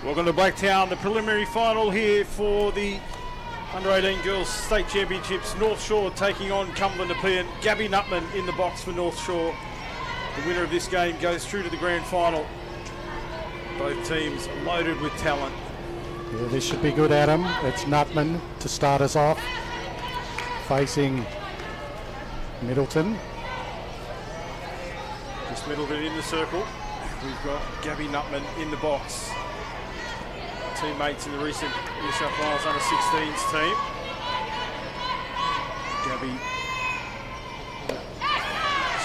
Welcome to Blacktown, the preliminary final here for the Under-18 Girls State Championships. North Shore taking on Cumberland Nepean. Gabby Nutman in the box for North Shore. The winner of this game goes through to the grand final. Both teams loaded with talent. Yeah, this should be good, Adam. It's Nutman to start us off, facing Middleton. Just Middleton in the circle. We've got Gabby Nutman in the box. Teammates in the recent New South Wales Under-16s team. Gabby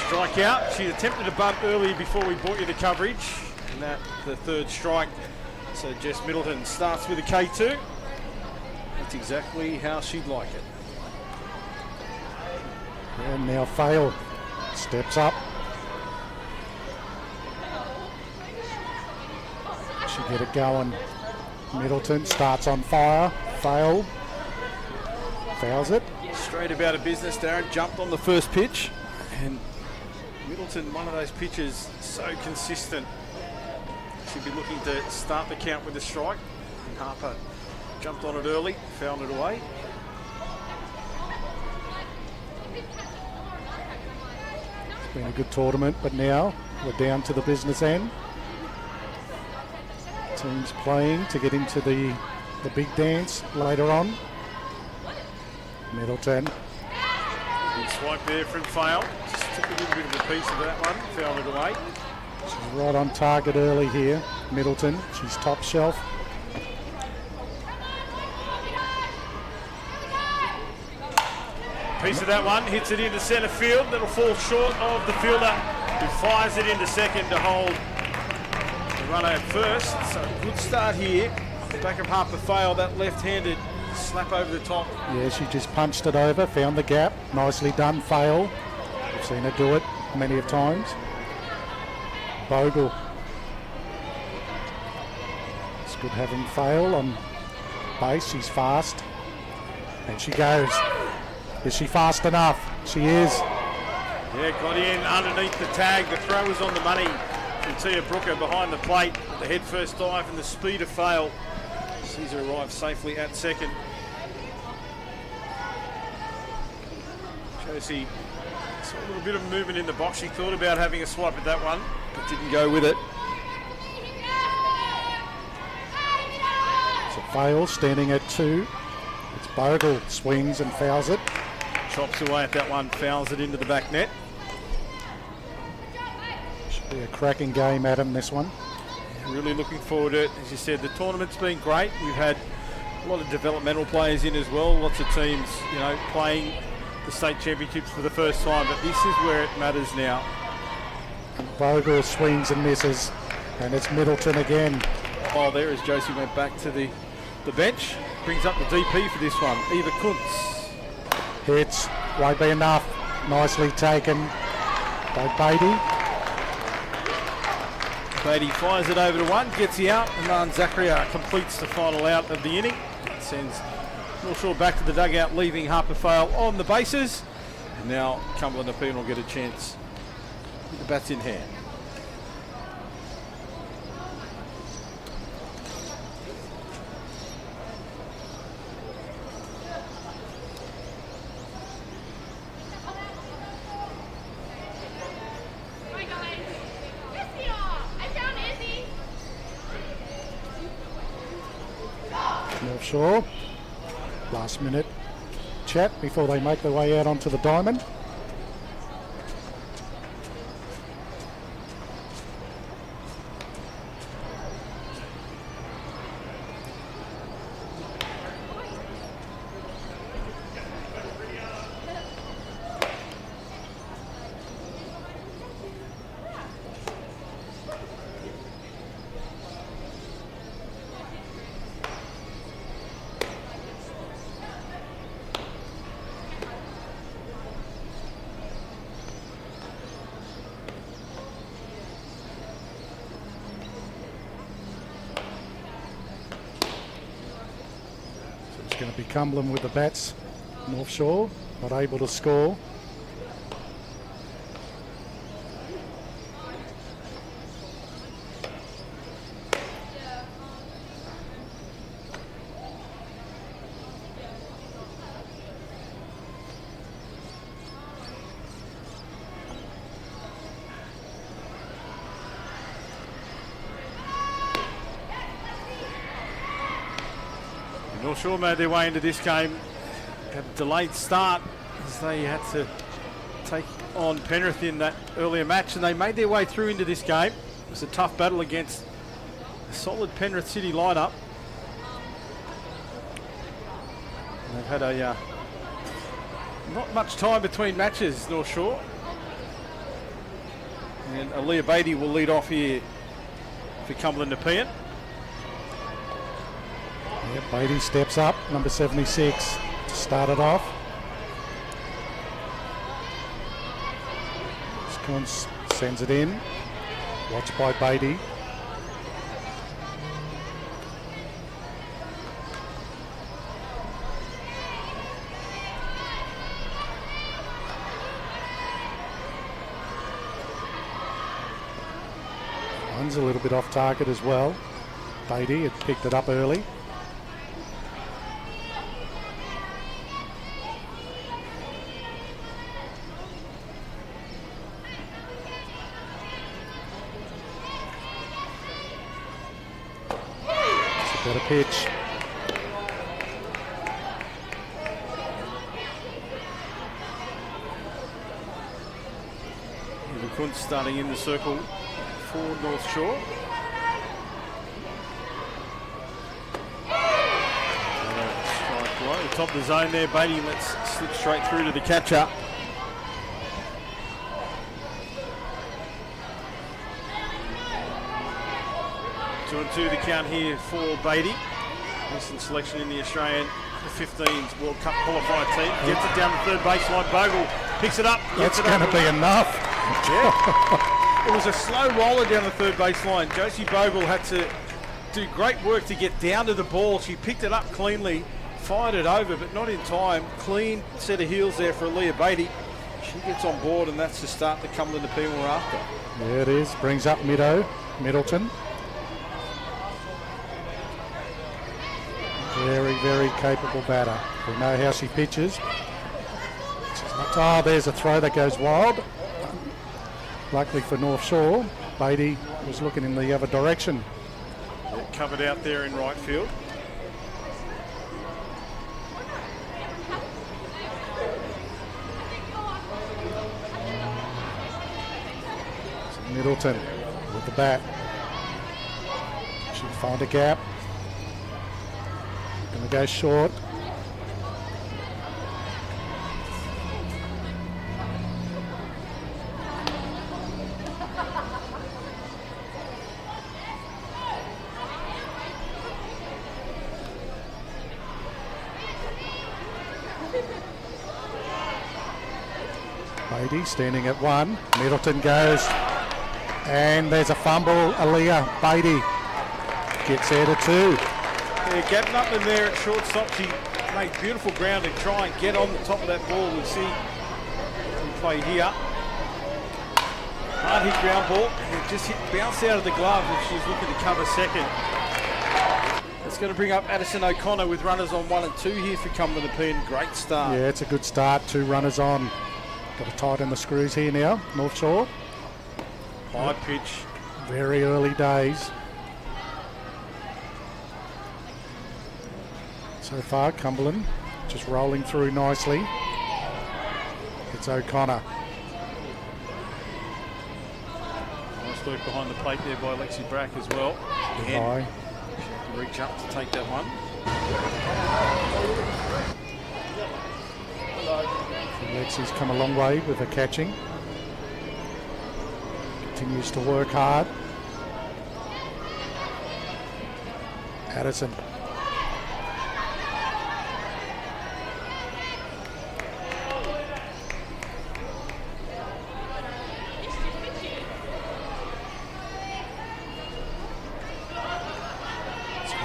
strike out. She attempted a bunt early before we brought you the coverage, and that the third strike. So Jess Middleton starts with a K2. That's exactly how she'd like it. And now Fail steps up. She get it going. Middleton starts on fire. Fail. Fouls it. Straight about a business, Darren. Jumped on the first pitch. And Middleton, one of those pitches, so consistent. She'd be looking to start the count with a strike. And Harper jumped on it early, fouled it away. It's been a good tournament, but now we're down to the business end. Teams playing to get into the big dance later on. Middleton. Good swipe there from Fail. Just took a little bit of a piece of that one, fouled it away. She's right on target early here, Middleton. She's top shelf. Piece of that one, hits it into centre field. That'll fall short of the fielder, who fires it into second to hold the runner at first. So good start here. Back of Harper Fail, that left-handed slap over the top. Yeah, she just punched it over, found the gap. Nicely done, Fail. I've seen her do it many of times. Bogle. It's good having Fail on base. She's fast. And she goes. Is she fast enough? She is. Yeah, got in underneath the tag. The throw was on the money from Tia Brooker behind the plate. The head first dive and the speed of Fail sees her arrive safely at second. Josie saw a little bit of movement in the box. She thought about having a swipe at that one, but didn't go with it. So Fail standing at 2. It's Bogle swings and fouls it. Chops away at that one, fouls it into the back net. Should be a cracking game, Adam, this one. Really looking forward to it. As you said, the tournament's been great. We've had a lot of developmental players in as well. Lots of teams, playing the state championships for the first time, but this is where it matters now. Bogle swings and misses, and it's Middleton again. While there, as Josie went back to the bench, brings up the DP for this one, Eva Kuntz. Hits, won't be enough. Nicely taken by Beatty. Beatty fires it over to one, gets he out, and then Zachariah completes the final out of the inning. Sends North Shore back to the dugout, leaving Harper Fail on the bases. And now Cumberland Nepean will get a chance with the bats in hand. North Shore. Last minute chat before they make their way out onto the diamond. Going to be Cumberland with the bats. North Shore not able to score. North Shore made their way into this game. Had a delayed start as they had to take on Penrith in that earlier match, and they made their way through into this game. It was a tough battle against a solid Penrith City lineup. And they've had a not much time between matches, North Shore. And Aaliyah Beatty will lead off here for Cumberland Nepean. Yeah, Beatty steps up, number 76, to start it off. Scoons sends it in, watched by Beatty. One's a little bit off target as well. Beatty had picked it up early. It's a better pitch. Kuntz starting in the circle for North Shore. Strike right at the top of the zone there. Beatty lets slip straight through to the catcher. Two and two the count here for Beatty. Recent selection in the Australian 15s World Cup qualified team. Gets it down the third baseline. Bogle picks it up. That's going to be enough. Yeah. It was a slow roller down the third baseline. Josie Bogle had to do great work to get down to the ball. She picked it up cleanly, fired it over, but not in time. Clean set of heels there for Aaliyah Beatty. She gets on board, and that's the start that Cumberland Nepean were after. There it is. Brings up Middleton. Very, very capable batter. We know how she pitches. Oh, there's a throw that goes wild. Luckily for North Shore, Beatty was looking in the other direction. Yeah, covered out there in right field. Middleton with the bat. She'll find a gap. Going to go short. Beatty standing at one. Middleton goes. And there's a fumble. Aaliyah Beatty gets there to two. Yeah, Gavin Upman there at shortstop. She made beautiful ground and try and get on the top of that ball. We see we play here. Hard hit ground ball. And it just bounced out of the glove and she's looking to cover second. It's going to bring up Addison O'Connor with runners on 1 and 2 here for Cumberland Nepean. Great start. Yeah, it's a good start. 2 runners on. Got to tighten the screws here now, North Shore. High pitch. Very early days. So far, Cumberland just rolling through nicely. It's O'Connor. Nice work behind the plate there by Lexi Brack as well. High. She can reach up to take that one. Lexi's come a long way with her catching. Continues to work hard. Addison.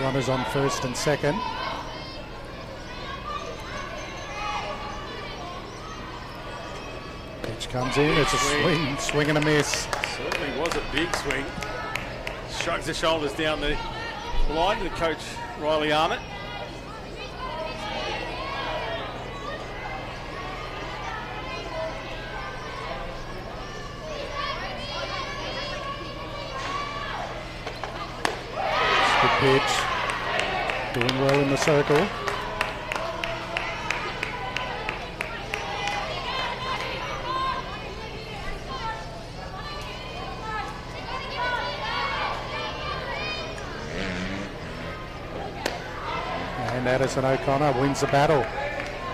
Runners on first and second. Pitch comes in. It's a swing and a miss. Certainly was a big swing. Shrugs the shoulders down the line to coach Riley Arnott. Good pitch. Doing well in the circle. And Addison O'Connor wins the battle.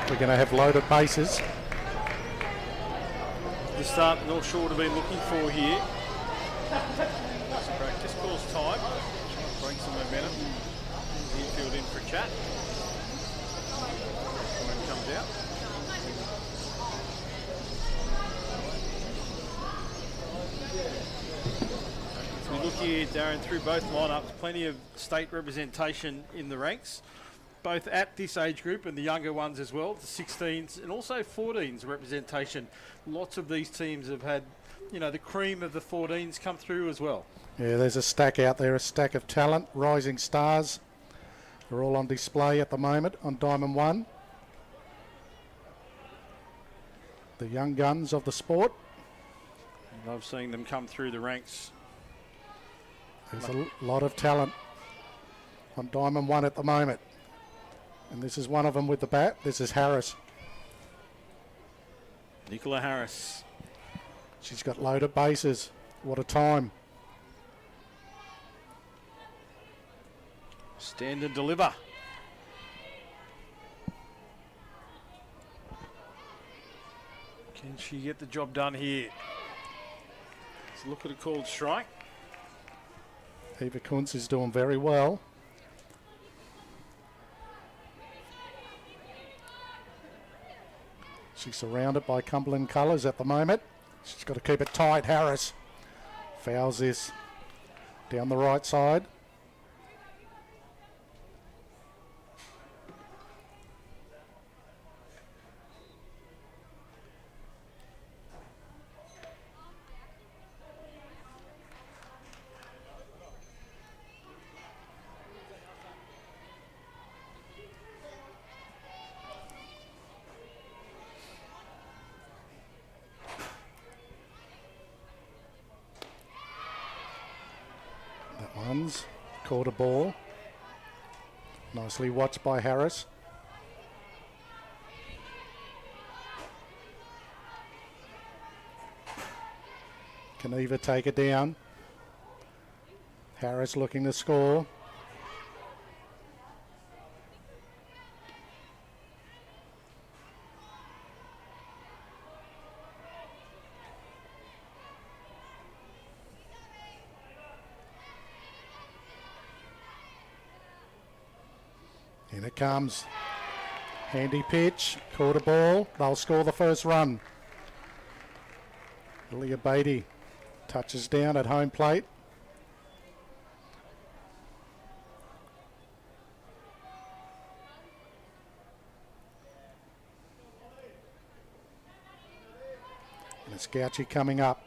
We're going to have loaded bases. The start North Shore have been looking for here. Practice calls time. Bring some momentum. The infield in for a chat. When comes out. As we look here, Darren, through both lineups, plenty of state representation in the ranks, both at this age group and the younger ones as well, the 16s and also 14s representation. Lots of these teams have had, you know, the cream of the 14s come through as well. Yeah, there's a stack out there, a stack of talent, rising stars. They're all on display at the moment on Diamond 1. The young guns of the sport. Love seeing them come through the ranks. There's a lot of talent on Diamond 1 at the moment. And this is one of them with the bat. This is Harris. Nicola Harris. She's got loaded bases. What a time. Stand and deliver. Can she get the job done here? Let's look at a called strike. Eva Kunz is doing very well. She's surrounded by Cumberland colours at the moment. She's got to keep it tight. Harris fouls this down the right side. Caught a ball. Nicely watched by Harris. Can Eva take it down? Harris looking to score. In it comes. Handy pitch. Caught a ball. They'll score the first run. Leah Beatty touches down at home plate. And it's Gauchi coming up.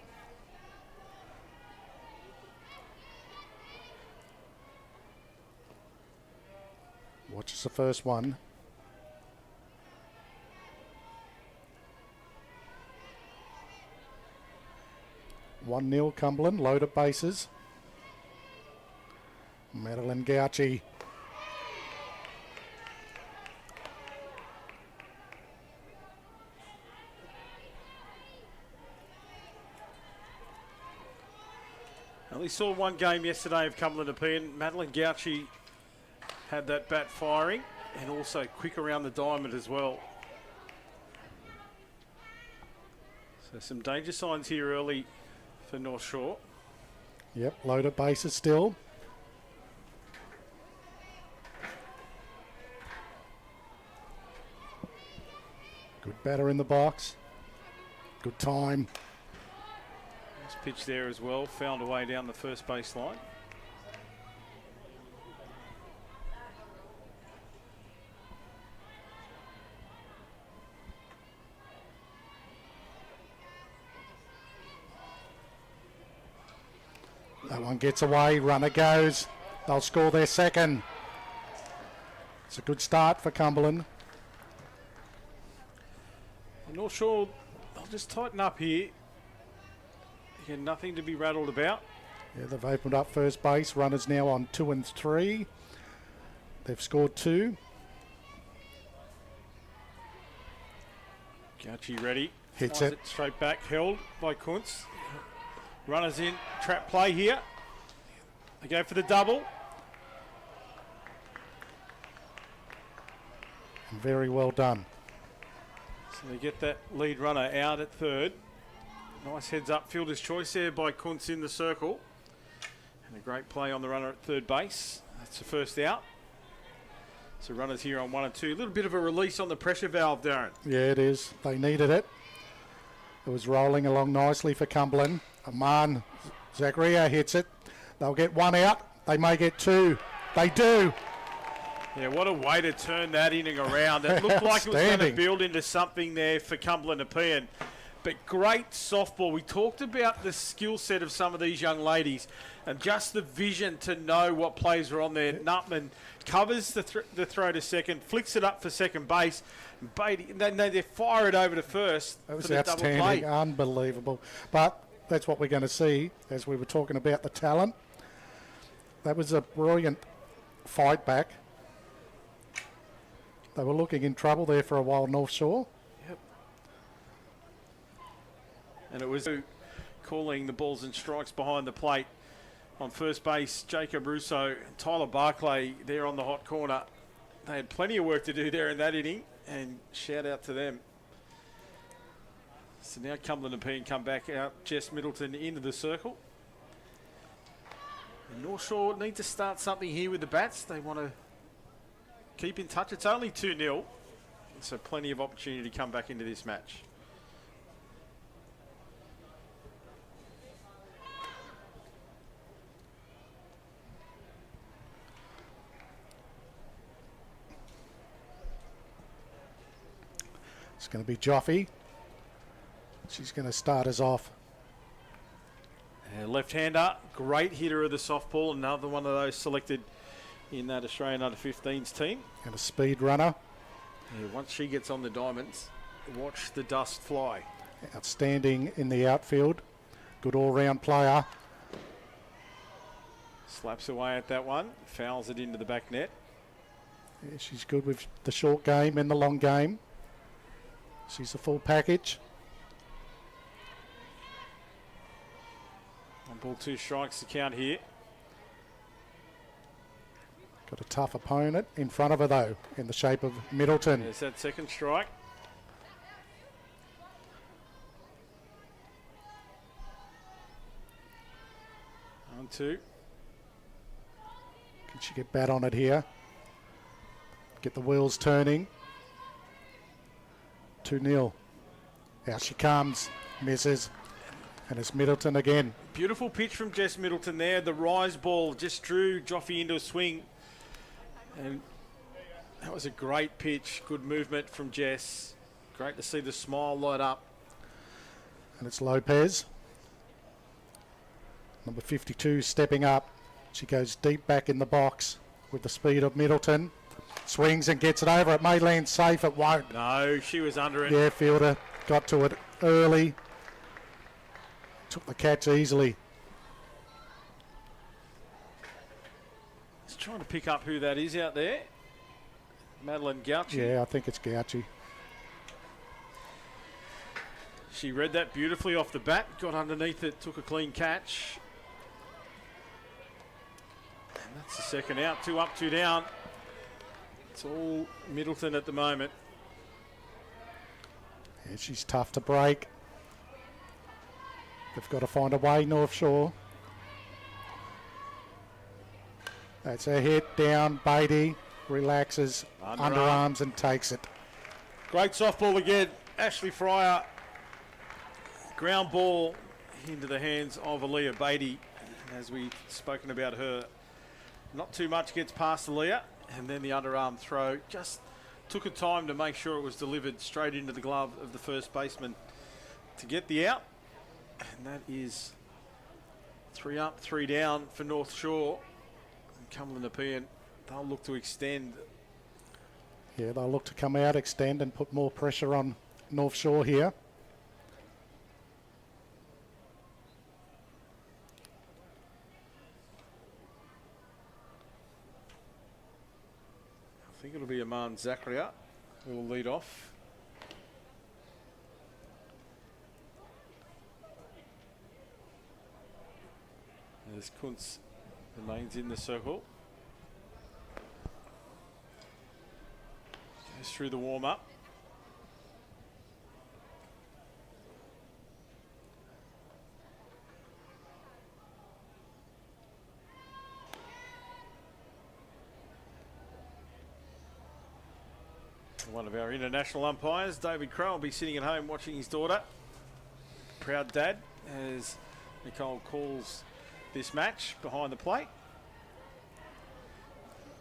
Watches the first one. One 0 Cumberland, loaded bases. Madeline Gauchi. I only saw one game yesterday of Cumberland Nepean. Madeline Gauchi had that bat firing and also quick around the diamond as well. So some danger signs here early for North Shore. Yep, loaded bases still. Good batter in the box. Good time. Nice pitch there as well. Found a way down the first base line. That one gets away, runner goes. They'll score their second. It's a good start for Cumberland. North Shore, they'll just tighten up here. Again, nothing to be rattled about. Yeah, they've opened up first base. Runners now on 2 and 3. They've scored 2. Gauci ready. Hits Fires it. straight back, held by Kuntz. Runners in, trap play here. They go for the double. Very well done. So they get that lead runner out at third. Nice heads up fielder's choice there by Kuntz in the circle. And a great play on the runner at third base. That's the first out. So runners here on 1 and 2. A little bit of a release on the pressure valve, Darren. Yeah, it is. They needed it. It was rolling along nicely for Cumberland. Aman Zakaria hits it. They'll get 1 out. They may get 2. They do. Yeah, what a way to turn that inning around. It looked like it was going to build into something there for Cumberland Nepean. But great softball. We talked about the skill set of some of these young ladies and just the vision to know what plays are on there. Nutman covers the throw to second, flicks it up for second base. Beatty, they fire it over to first. That was for the double play. outstanding, unbelievable. But that's what we're going to see as we were talking about the talent. That was a brilliant fight back. They were looking in trouble there for a while, North Shore. Yep. And it was calling the balls and strikes behind the plate. On first base, Jacob Russo and Tyler Barclay there on the hot corner. They had plenty of work to do there in that inning, and shout out to them. So now Cumberland Nepean come back out, Jess Middleton into the circle. And North Shore need to start something here with the bats. They want to keep in touch. It's only 2-0, so plenty of opportunity to come back into this match. It's going to be Joffe. She's going to start us off. Left-hander, great hitter of the softball. Another one of those selected in that Australian under-15s team. And a speed runner. Yeah, once she gets on the diamonds, watch the dust fly. Outstanding in the outfield. Good all-round player. Slaps away at that one, fouls it into the back net. Yeah, she's good with the short game and the long game. She's a full package. 1 ball, 2 strikes to count here. Got a tough opponent in front of her, though, in the shape of Middleton. There's that second strike. On 2. Can she get bat on it here? Get the wheels turning. 2-0. Out she comes. Misses. And it's Middleton again. Beautiful pitch from Jess Middleton there. The rise ball just drew Joffe into a swing. And that was a great pitch. Good movement from Jess. Great to see the smile light up. And it's Lopez. Number 52 stepping up. She goes deep back in the box with the speed of Middleton. Swings and gets it over. It may land safe. It won't. No, she was under it. Yeah, fielder got to it early. Took the catch easily. Just trying to pick up who that is out there. Madeline Gauci. Yeah, I think it's Gauci. She read that beautifully off the bat. Got underneath it. Took a clean catch. And that's the second out. 2 up, 2 down. It's all Middleton at the moment. Yeah, she's tough to break. They've got to find a way, North Shore. That's a hit down. Beatty relaxes underarms and takes it. Great softball again. Ashley Fryer. Ground ball into the hands of Aaliyah Beatty. As we've spoken about her, not too much gets past Aaliyah. And then the underarm throw just took a time to make sure it was delivered straight into the glove of the first baseman to get the out. And that is 3 up, 3 down for North Shore. And Cumberland Nepean, they'll look to extend. Yeah, they'll look to come out, extend and put more pressure on North Shore here. think it'll be Aman Zakaria who will lead off. As Kuntz remains in the circle. Goes through the warm-up. One of our international umpires, David Crowe, will be sitting at home watching his daughter. Proud dad as Nicole calls this match behind the plate.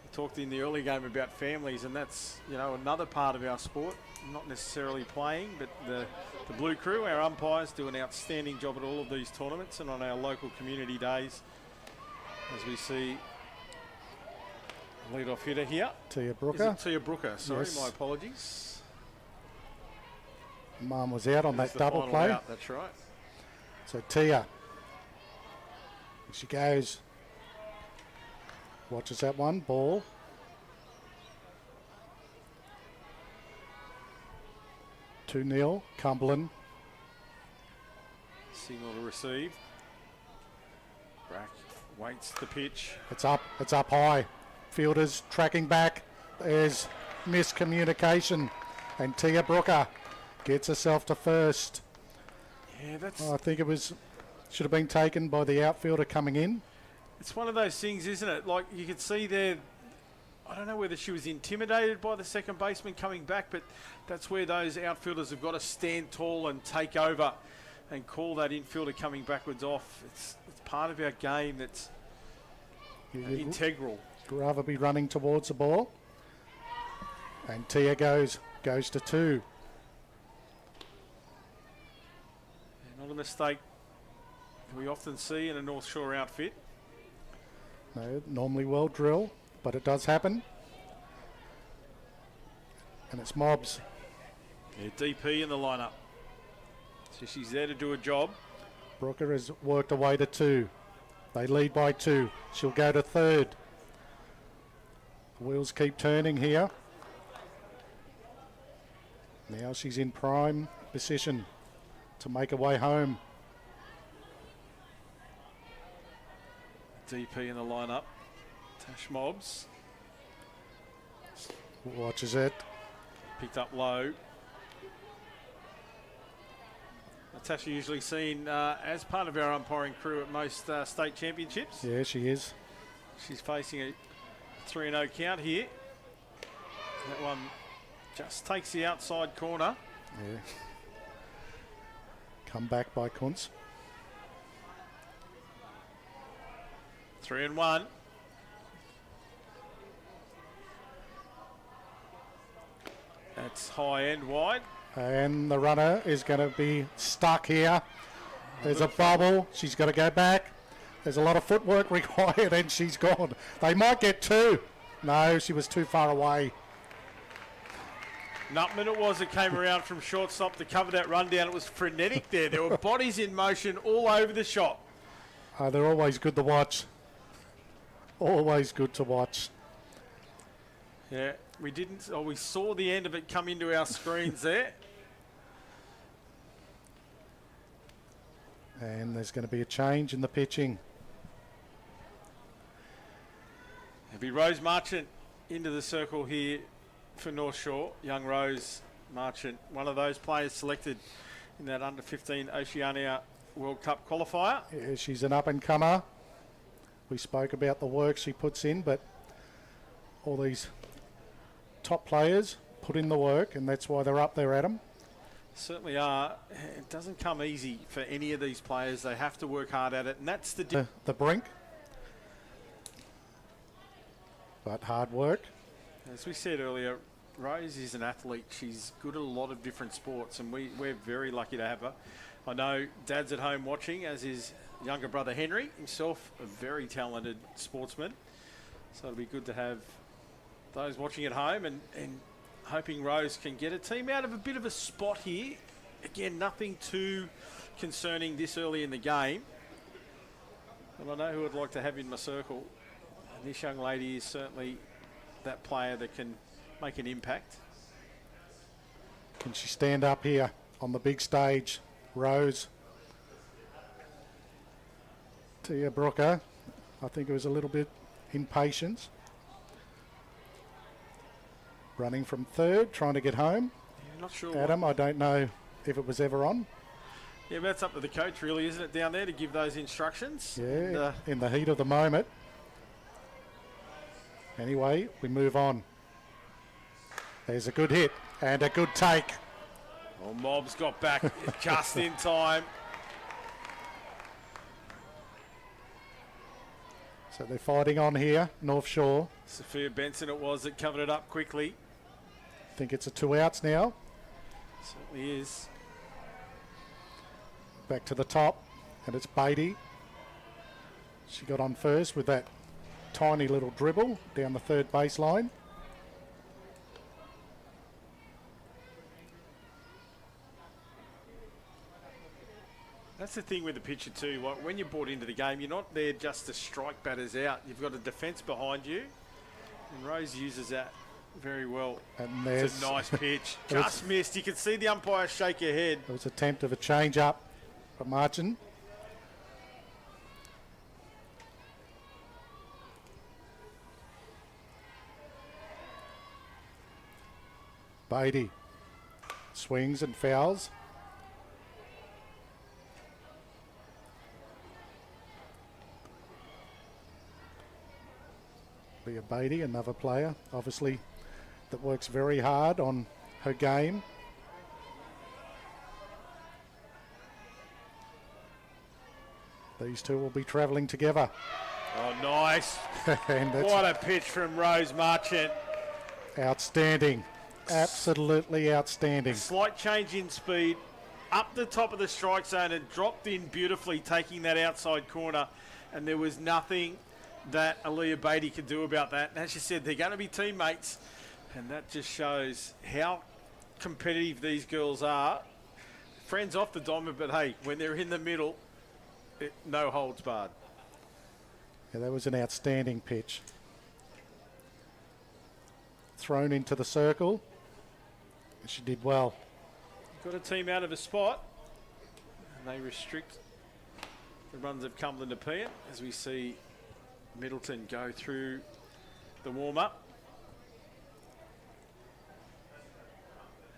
We talked in the early game about families, and that's, you know, another part of our sport, not necessarily playing, but the Blue Crew, our umpires, do an outstanding job at all of these tournaments and on our local community days. As we see lead-off hitter here. Tia Brooker. Is it Tia Brooker? Sorry, Yes. my apologies. Mum was out on There's that the double final play. out, that's right. So Tia. Here she goes. Watches that one. Ball. Two 0 Cumberland. Signal to receive. Brack waits the pitch. It's up high. Fielders tracking back. There's miscommunication. And Tia Brooker gets herself to first. Yeah, that's I think it should have been taken by the outfielder coming in. it's one of those things, isn't it? Like you could see there, I don't know whether she was intimidated by the second baseman coming back, but that's where those outfielders have got to stand tall and take over and call that infielder coming backwards off. It's part of our game that's integral. Rather be running towards the ball. And Tia goes to two. Not a mistake that we often see in a North Shore outfit. No, normally well drill, but it does happen. And it's Mobs. Yeah, DP in the lineup. So she's there to do a job. Brooker has worked away to two. They lead by two. She'll go to third. The wheels keep turning here. Now she's in prime position to make her way home. DP in the lineup. Tash Mobs Watches it. picked up low. Natasha usually seen as part of our umpiring crew at most state championships. Yeah, she is. She's facing a 3-0 count here. That one just takes the outside corner. Yeah. Come back by Kuntz. 3-1. That's high and wide. And the runner is going to be stuck here. There's a bubble. She's got to go back. There's a lot of footwork required, and she's gone. They might get two. No, she was too far away. Nutman it was that came around from shortstop to cover that rundown. It was frenetic there. There were bodies in motion all over the shop. They're always good to watch. Always good to watch. Yeah, we saw the end of it come into our screens there. And there's going to be a change in the pitching. It'll be Rose Marchant into the circle here for North Shore. Young Rose Marchant, one of those players selected in that under-15 Oceania World Cup qualifier. Yeah, she's an up-and-comer. We spoke about the work she puts in, but all these top players put in the work, and that's why they're up there, Adam. Certainly are. It doesn't come easy for any of these players. They have to work hard at it, and that's the The brink. But hard work. As we said earlier, Rose is an athlete. She's good at a lot of different sports, and we're very lucky to have her. I know Dad's at home watching, as is younger brother Henry, himself a very talented sportsman. So it'll be good to have those watching at home and hoping Rose can get a team out of a bit of a spot here. Again, nothing too concerning this early in the game. And I know who I'd like to have in my circle. And this young lady is certainly that player that can make an impact. Can she stand up here on the big stage? Rose. Tia Brooker, I think it was a little bit impatient. Running from third, trying to get home. Yeah, not sure. Adam, I don't know if it was ever on. Yeah, but that's up to the coach, really, isn't it, down there to give those instructions? Yeah, And, in the heat of the moment. Anyway, we move on. There's a good hit and a good take. well, Mob's got back just in time. So they're fighting on here, North Shore. Sophia Benson it was that covered it up quickly. I think it's a 2 outs now. Certainly is. Back to the top, and it's Beatty. She got on first with that tiny little dribble down the third baseline. That's the thing with the pitcher too. Like when you're brought into the game, you're not there just to strike batters out. You've got a defence behind you, and Rose uses that very well. And It's there's a nice pitch. It was- Just missed. You can see the umpire shake her head. It was an attempt of a change up from Martin. Beatty swings and fouls. Leah Beatty, another player, obviously, that works very hard on her game. These two will be travelling together. Oh, nice. And that's What a pitch from Rose Marchant. outstanding. Absolutely outstanding. Slight change in speed. Up the top of the strike zone and dropped in beautifully, taking that outside corner. And there was nothing that Aaliyah Beatty could do about that. And as you said, they're going to be teammates. And that just shows how competitive these girls are. Friends off the diamond, but hey, when they're in the middle, no holds barred. Yeah, that was an outstanding pitch. Thrown into the circle. She did well. Got a team out of a spot. And they restrict the runs of Cumberland Nepean as we see Middleton go through the warm-up.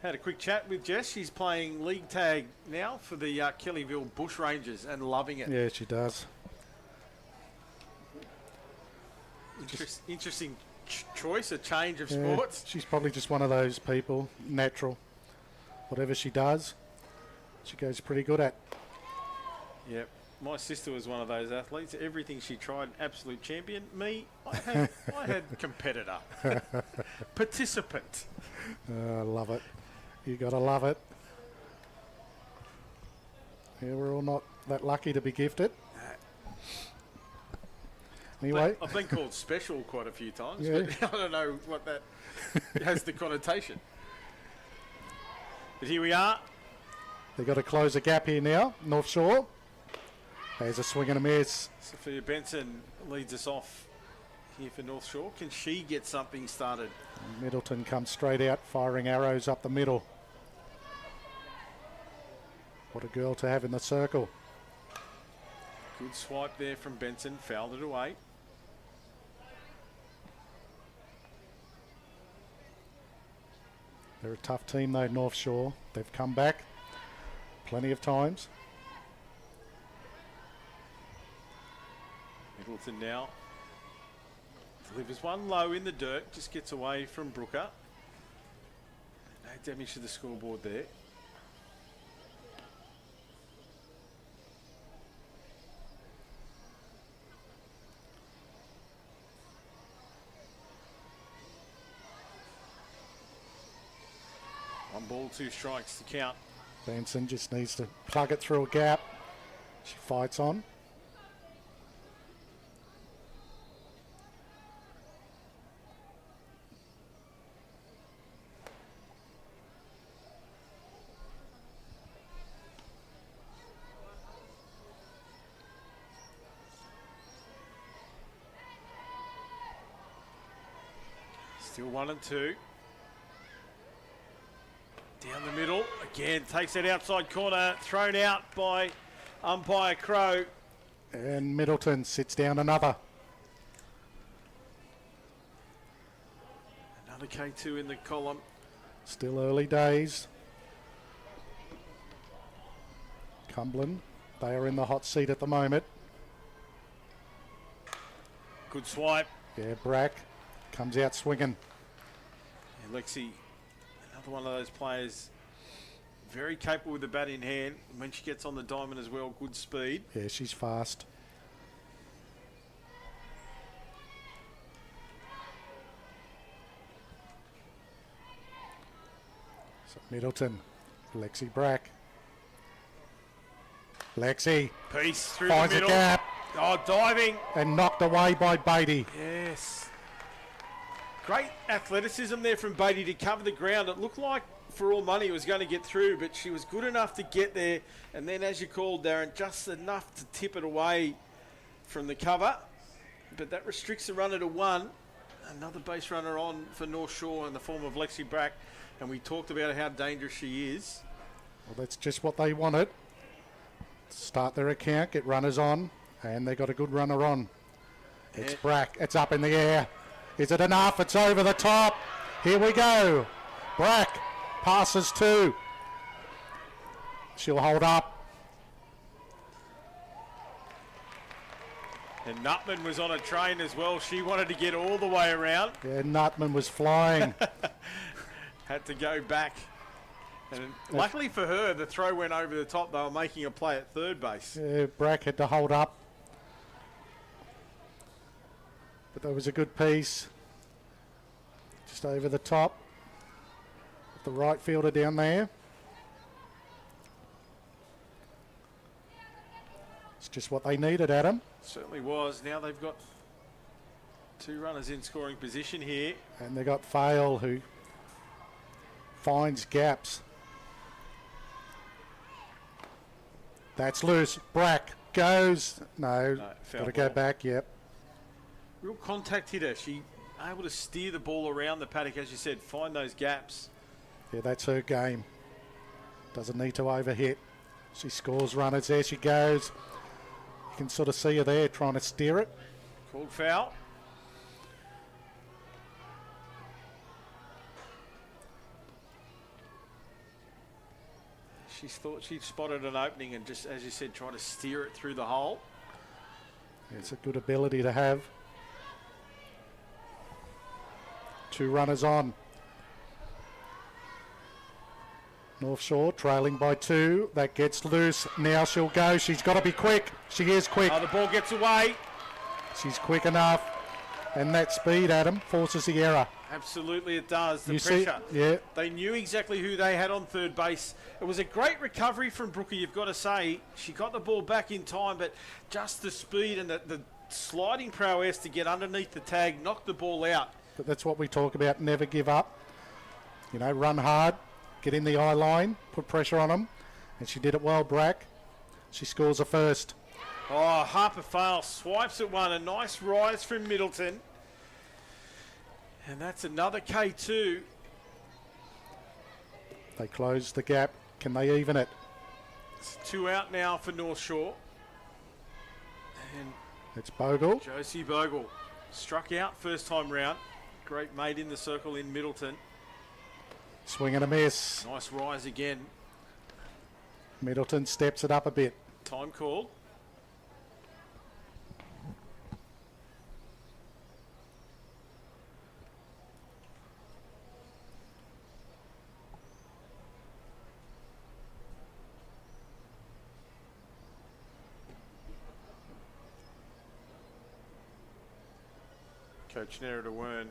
Had a quick chat with Jess. She's playing league tag now for the Kellyville Bush Rangers and loving it. Yeah, she does. Interesting choice, a change of Yeah, sports. she's probably just one of those people, natural. Whatever she does, she goes pretty good at. Yep. My sister was one of those athletes. Everything she tried, absolute champion. Me, I had competitor. Participant. I love it. You got to love it. Yeah, we're all not that lucky to be gifted. Anyway, I've been called special quite a few times, Yeah. but I don't know what that has the connotation. But here we are. they've got to close a gap here now. North Shore. There's a swing and a miss. Sophia Benson leads us off here for North Shore. Can she get something started? Middleton comes straight out, firing arrows up the middle. What a girl to have in the circle. Good swipe there from Benson. Fouled it away. They're a tough team though, North Shore. They've come back plenty of times. Middleton now delivers one low in the dirt. Just gets away from Brooker. No damage to the scoreboard there. One ball, 2 strikes to count. Benson just needs to plug it through a gap. She fights on. Still 1 and 2. Down the middle, again, takes that outside corner, thrown out by umpire Crow. And Middleton sits down another. Another K2 in the column. Still early days. Cumberland, they are in the hot seat at the moment. Good swipe. Yeah, Brack comes out swinging. And Lexi, another one of those players, very capable with the bat in hand. And when she gets on the diamond as well, good speed. Yeah, she's fast. So Middleton, Lexi Brack. Lexi Piece through finds the a middle. gap Oh, diving. and knocked away by Beatty. Yes. Great athleticism there from Beatty to cover the ground. It looked like for all money it was going to get through, but she was good enough to get there. And then, as you called, Darren, just enough to tip it away from the cover. But that restricts the runner to one. Another base runner on for North Shore in the form of Lexi Brack. And we talked about how dangerous she is. Well, that's just what they wanted. Start their account, get runners on, and they got a good runner on. It's Yeah. Brack. It's up in the air. Is it enough? It's over the top. Here we go. Brack passes two. She'll hold up. And Nutman was on a train as well. She wanted to get all the way around. Yeah, Nutman was flying. Had to go back. And luckily for her, the throw went over the top. They were making a play at third base. Yeah, Brack had to hold up. But that was a good piece. Just over the top. The right fielder down there. It's just what they needed, Adam. Certainly was. Now they've got two runners in scoring position here. And they got Fail, who finds gaps. That's loose. Brack goes. No, foul got to go ball. back. Yep. Real contact hitter. She able to steer the ball around the paddock, as you said, find those gaps. Yeah, that's her game. Doesn't need to overhit. She scores runners. There she goes. You can sort of see her there trying to steer it. Called foul. She thought she'd spotted an opening and just, as you said, try to steer it through the hole. It's a good ability to have. Two runners on. North Shore trailing by two. That gets loose. Now she'll go. She's got to be quick. She is quick. Oh, the ball gets away. She's quick enough. And that speed, Adam, forces the error. Absolutely it does. The You see? pressure. Yeah. They knew exactly who they had on third base. It was a great recovery from Brooker, you've got to say. She got the ball back in time, but just the speed and the sliding prowess to get underneath the tag, knock the ball out. But that's what we talk about. Never give up. You know, run hard. Get in the eye line. Put pressure on them. And she did it well, Brack. She scores a first. Oh, Harper Fail swipes at one. A nice rise from Middleton. And that's another K2. They close the gap. Can they even it? It's two out now for North Shore. And It's Bogle. Josie Bogle struck out first time round. Great mate in the circle in Middleton. Swing and a miss. Nice rise again. Middleton steps it up a bit. Time called. Coach Nerida Wern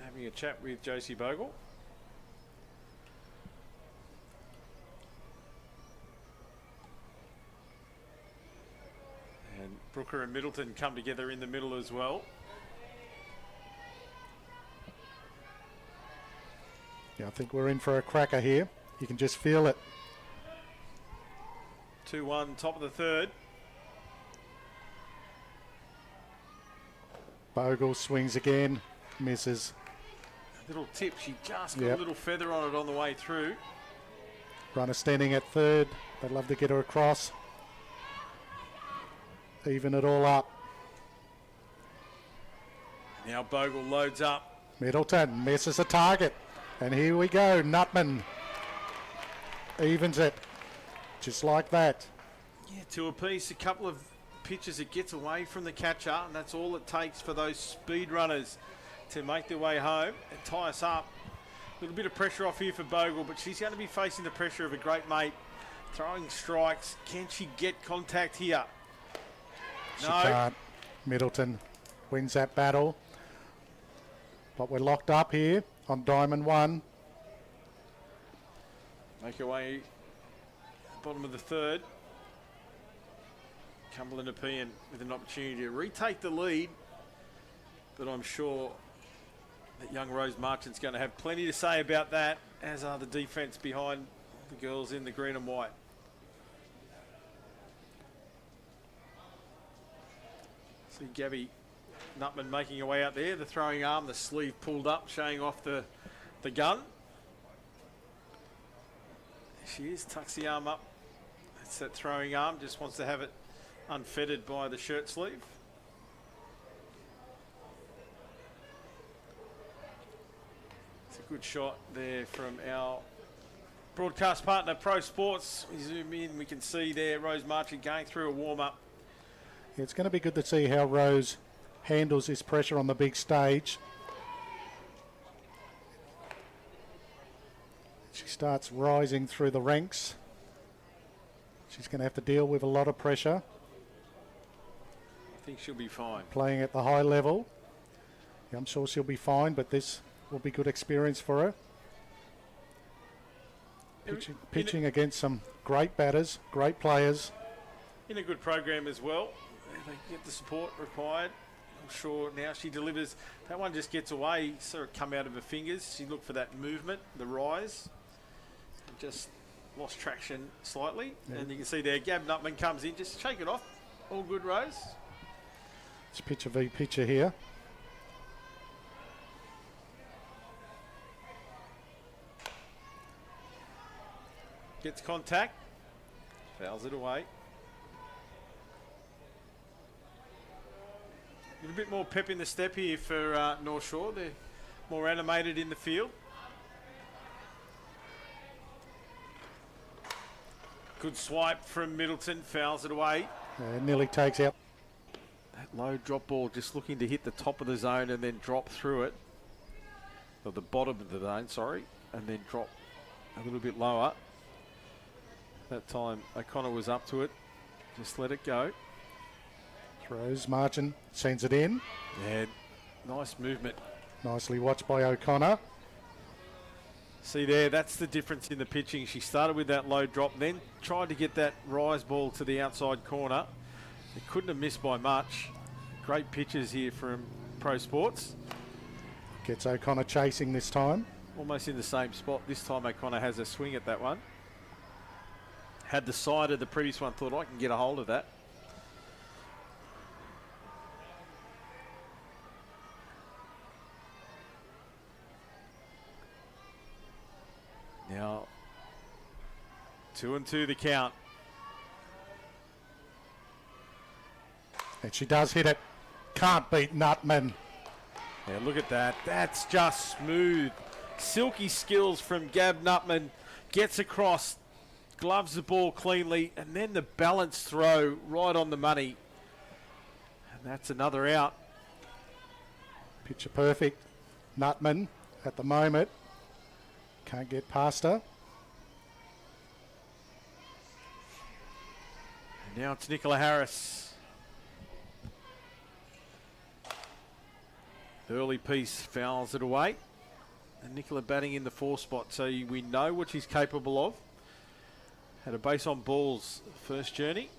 having a chat with Josie Bogle. And Brooker and Middleton come together in the middle as well. Yeah, I think we're in for a cracker here. You can just feel it. 2-1, top of the third. Bogle swings again. Misses. Little tip, she just got Yep. a little feather on it on the way through. Runner standing at third. They'd love to get her across. Even it all up. Now Bogle loads up. Middleton misses a target. And here we go. Nutman evens it. Just like that. Yeah, 2 apiece. A couple of pitches it gets away from the catcher, and that's all it takes for those speed runners to make their way home and tie us up. A little bit of pressure off here for Bogle, but she's going to be facing the pressure of a great mate throwing strikes. Can she get contact here? She can't. Middleton wins that battle. But we're locked up here on Diamond 1. Make her way bottom of the third. Cumberland Nepean with an opportunity to retake the lead, but I'm sure that young Rose Marchant's going to have plenty to say about that, as are the defence behind the girls in the green and white. See Gabby Nutman making her way out there, the throwing arm, the sleeve pulled up, showing off the gun. She is, tucks the arm up. That's that throwing arm, just wants to have it unfettered by the shirt sleeve. It's a good shot there from our broadcast partner, Pro Sports. We zoom in, we can see there Rose Marchant going through a warm-up. Yeah, it's going to be good to see how Rose handles this pressure on the big stage. She starts rising through the ranks. She's going to have to deal with a lot of pressure. I think she'll be fine. Playing at the high level. Yeah, I'm sure she'll be fine, but this will be good experience for her. Pitching against some great batters, great players. In a good program as well. They get the support required. I'm sure now she delivers. That one just gets away, saw it come out of her fingers. She looked for that movement, the rise. Just lost traction slightly. Yeah. And you can see there, Gab Nutman comes in, just shake it off. All good, Rose. It's pitcher v pitcher here. Gets contact. Fouls it away. A little bit more pep in the step here for North Shore. They're more animated in the field. Good swipe from Middleton, fouls it away. Nearly takes out. That low drop ball just looking to hit the top of the zone and then drop through it. Or the bottom of the zone, sorry. And then drop a little bit lower. That time O'Connor was up to it. Just let it go. Throws, Marchant sends it in. Yeah, nice movement. Nicely watched by O'Connor. See there, that's the difference in the pitching. She started with that low drop, then tried to get that rise ball to the outside corner. It couldn't have missed by much. Great pitches here from Pro Sports. Gets O'Connor chasing this time. Almost in the same spot. This time O'Connor has a swing at that one. Had the side of the previous one, thought I can get a hold of that. Now, 2-2 the count. And she does hit it. Can't beat Nutman. Yeah, look at that. That's just smooth. Silky skills from Gab Nutman. Gets across, gloves the ball cleanly, and then the balance throw right on the money. And that's another out. Picture perfect. Nutman at the moment. Can't get past her. And now it's Nicola Harris. Early piece fouls it away. And Nicola batting in the 4 spot, so we know what she's capable of. Had a base on balls first journey.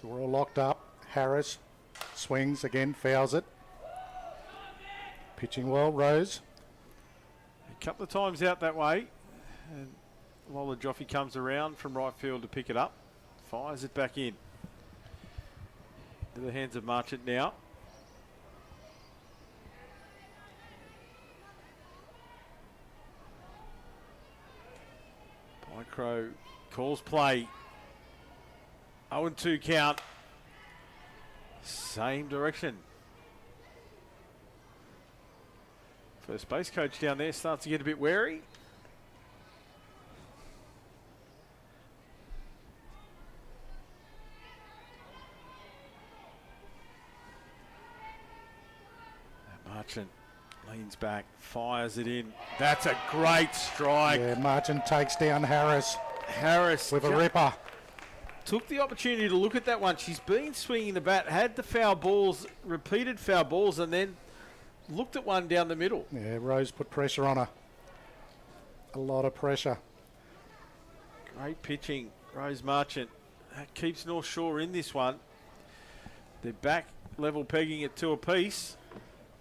So we're all locked up. Harris swings again, fouls it. Pitching well, Rose. A couple of times out that way. And Lola Joffe comes around from right field to pick it up. Fires it back in. To the hands of Marchant now. Crow calls play. 0-2 count. Same direction. First base coach down there starts to get a bit wary. Marchant leans back, fires it in. That's a great strike. Yeah, Marchant takes down Harris Harris with a ripper. Took the opportunity to look at that one. She's been swinging the bat, had the foul balls, repeated foul balls, and then looked at one down the middle. Yeah, Rose put pressure on her. A lot of pressure. Great pitching, Rose Marchant. That keeps North Shore in this one. They're back level pegging at 2 apiece.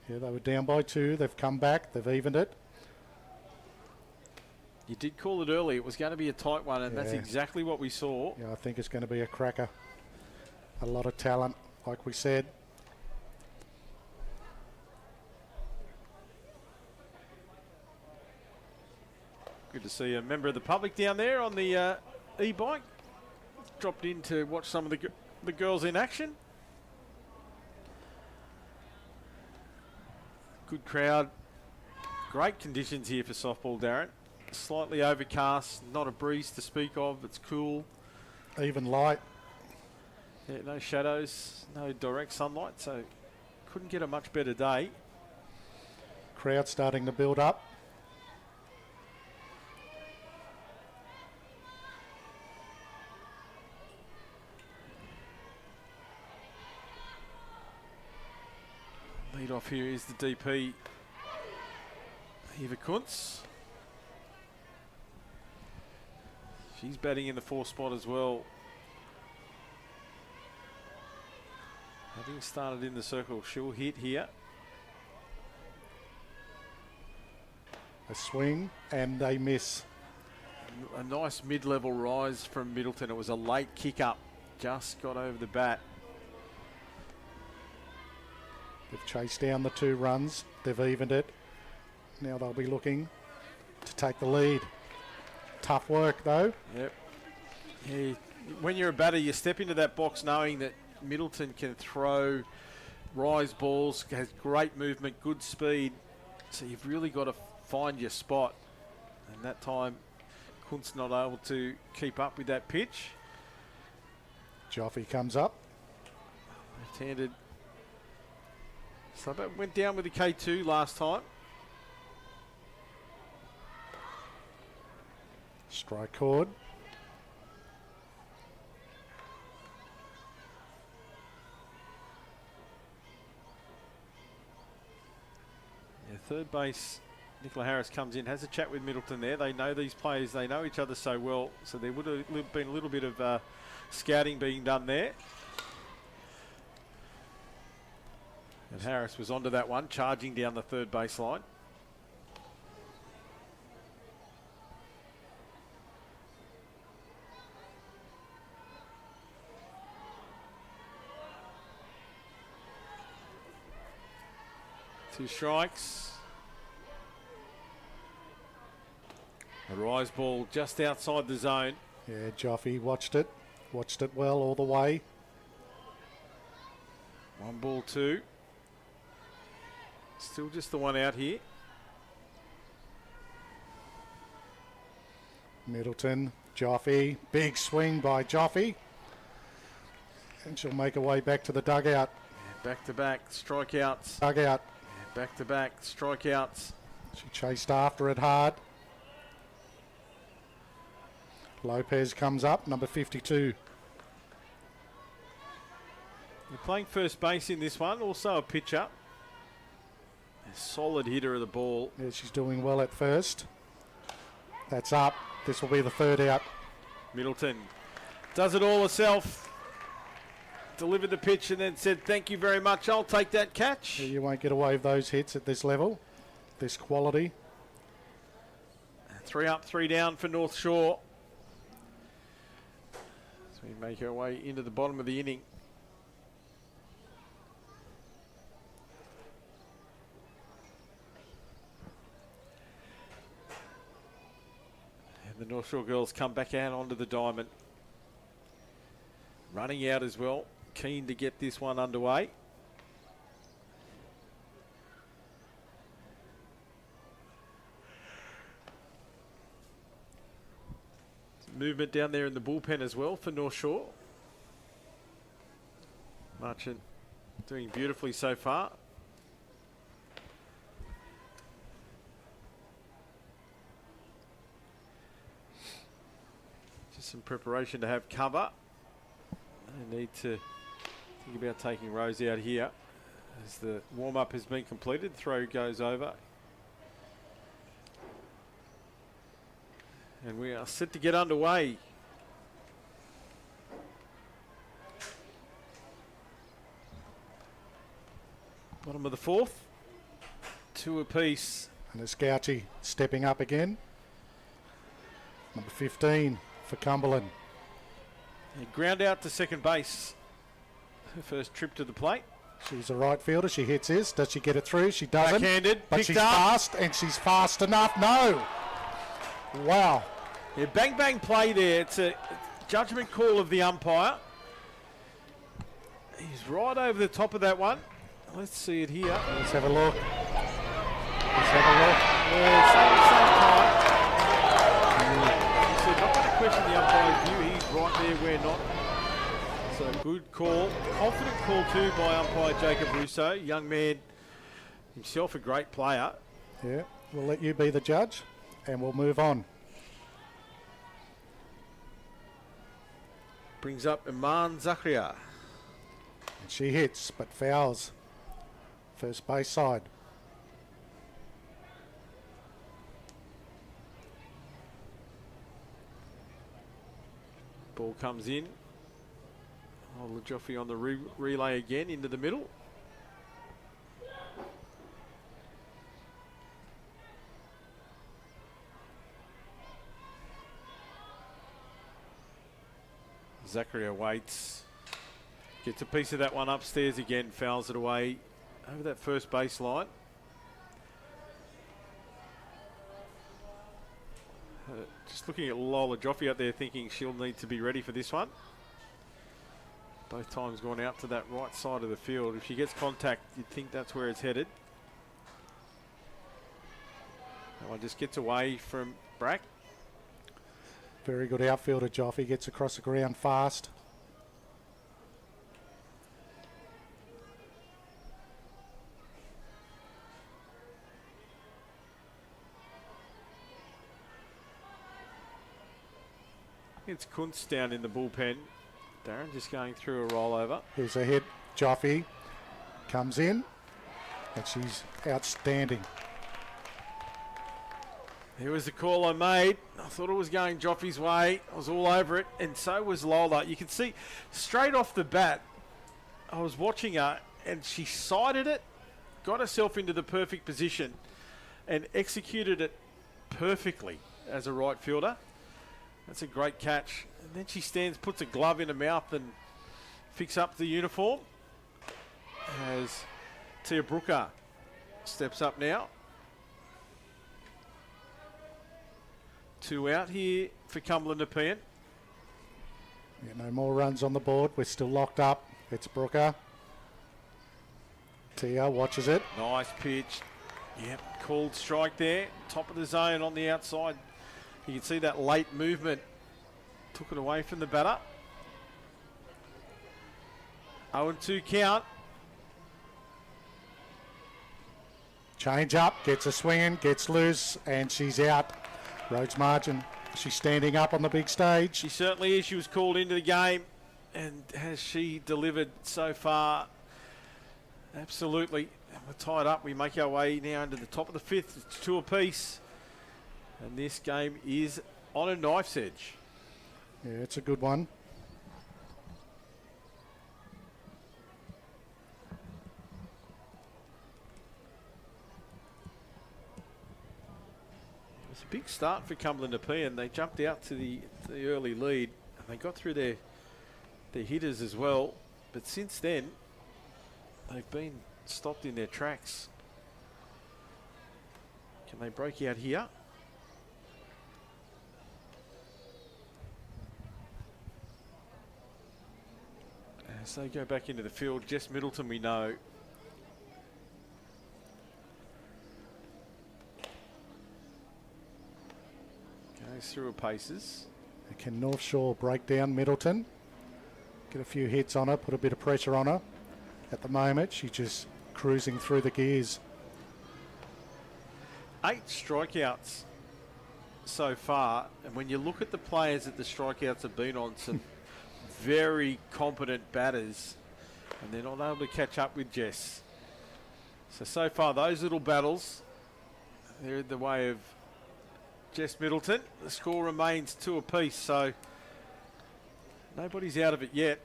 Yeah, they were down by 2. They've come back. They've evened it. You did call it early. It was going to be a tight one, and that's Yeah. exactly what we saw. Yeah, I think it's going to be a cracker. A lot of talent, like we said. Good to see a member of the public down there on the e-bike. Dropped in to watch some of the girls in action. Good crowd. Great conditions here for softball, Darren. Slightly overcast, not a breeze to speak of. It's cool. Even light. Yeah, no shadows, no direct sunlight, so couldn't get a much better day. Crowd starting to build up. Lead off here is the DP, Eva Kuntz. She's batting in the 4th spot as well. Having started in the circle, she'll hit here. A swing and they miss. A nice mid-level rise from Middleton. It was a late kick up, just got over the bat. They've chased down the 2 runs. They've evened it. Now they'll be looking to take the lead. Tough work though. Yep. Yeah, when you're a batter, you step into that box knowing that Middleton can throw rise balls, has great movement, good speed. So you've really got to find your spot. And that time, Kuntz not able to keep up with that pitch. Joffe comes up. Left-handed. So that went down with the K2 last time. Strike chord. Yeah, third base, Nicola Harris comes in, has a chat with Middleton there. They know these players, they know each other so well, so there would have been a little bit of scouting being done there. And Harris was onto that one, charging down the third baseline. Two strikes. A rise ball just outside the zone. Yeah, Joffe watched it well all the way. 1-2. Still just the one out here. Middleton, Joffe, big swing by Joffe. And she'll make her way back to the dugout. Back-to-back strikeouts. Dugout. Back-to-back strikeouts. She chased after it hard. Lopez comes up, number 52. You're playing first base in this one, also a pitcher. A solid hitter of the ball. Yeah, she's doing well at first. That's up. This will be the third out. Middleton does it all herself. delivered the pitch and then said, thank you very much, I'll take that catch. You won't get away with those hits at this level, this quality. 3 up, 3 down for North Shore. So we make our way into the bottom of the inning. And the North Shore girls come back out onto the diamond. Running out as well, keen to get this one underway. Movement down there in the bullpen as well for North Shore. Marchant doing beautifully so far. Just some preparation to have cover. They need to think about taking Rose out here as the warm-up has been completed. Throw goes over. And we are set to get underway. Bottom of the 4th. 2 apiece. And it's Gouchy stepping up again. Number 15 for Cumberland. Ground out to second base. Her first trip to the plate. She's a right fielder. She hits this. Does she get it through? She doesn't. Backhanded. But Picked she's up. fast, and she's fast enough. No. Wow. Yeah, bang bang play there. It's a judgment call of the umpire. He's right over the top of that one. Let's see it here. Let's have a look. Let's have a look. Yeah, same time. He said, not going to question the umpire's view. He's right there where not. So good call. Confident call too by umpire Jacob Russo. Young man, himself a great player. Yeah, we'll let you be the judge, and we'll move on. Brings up Iman Zakaria. And she hits, but fouls. First base side. Ball comes in. Oh, LaJoffy on the relay again into the middle. Zakaria waits. Gets a piece of that one upstairs again. Fouls it away over that first base line. Just looking at Lola Joffe out there thinking she'll need to be ready for this one. Both times gone out to that right side of the field. If she gets contact, you'd think that's where it's headed. That one just gets away from Brack. Very good outfielder, Joffe. Gets across the ground fast. It's Kuntz down in the bullpen. Darren just going through a rollover. Here's a hit. Joffe comes in, and she's outstanding. Here was the call I made. I thought it was going Joffy's way. I was all over it, and so was Lola. You can see straight off the bat, I was watching her, and she sighted it, got herself into the perfect position, and executed it perfectly as a right fielder. That's a great catch. And then she stands, puts a glove in her mouth, and fixes up the uniform. As Tia Brooker steps up now. 2 out here for Cumberland Nepean. Yeah, no more runs on the board. We're still locked up. It's Brooker. Tia watches it. Nice pitch. Yep, called strike there. Top of the zone on the outside. You can see that late movement. Took it away from the batter. 0-2 count. Change up, gets a swing in, gets loose, and she's out. Rhodes Margin, she's standing up on the big stage. She certainly is. She was called into the game. And has she delivered so far? Absolutely. We're tied up. We make our way now into the top of the 5th. It's 2 apiece. And this game is on a knife's edge. Yeah, it's a good one. start for Cumberland Nepean. They jumped out to the early lead, and they got through their hitters as well. But since then, they've been stopped in their tracks. Can they break out here? As they go back into the field, Jess Middleton, we know, goes through her paces. Can North Shore break down Middleton? Get a few hits on her, put a bit of pressure on her. At the moment, she's just cruising through the gears. 8 strikeouts so far, and when you look at the players that the strikeouts have been on, some very competent batters, and they're not able to catch up with Jess. So far, those little battles, they're in the way of Jess Middleton. The score remains 2 apiece, so nobody's out of it yet.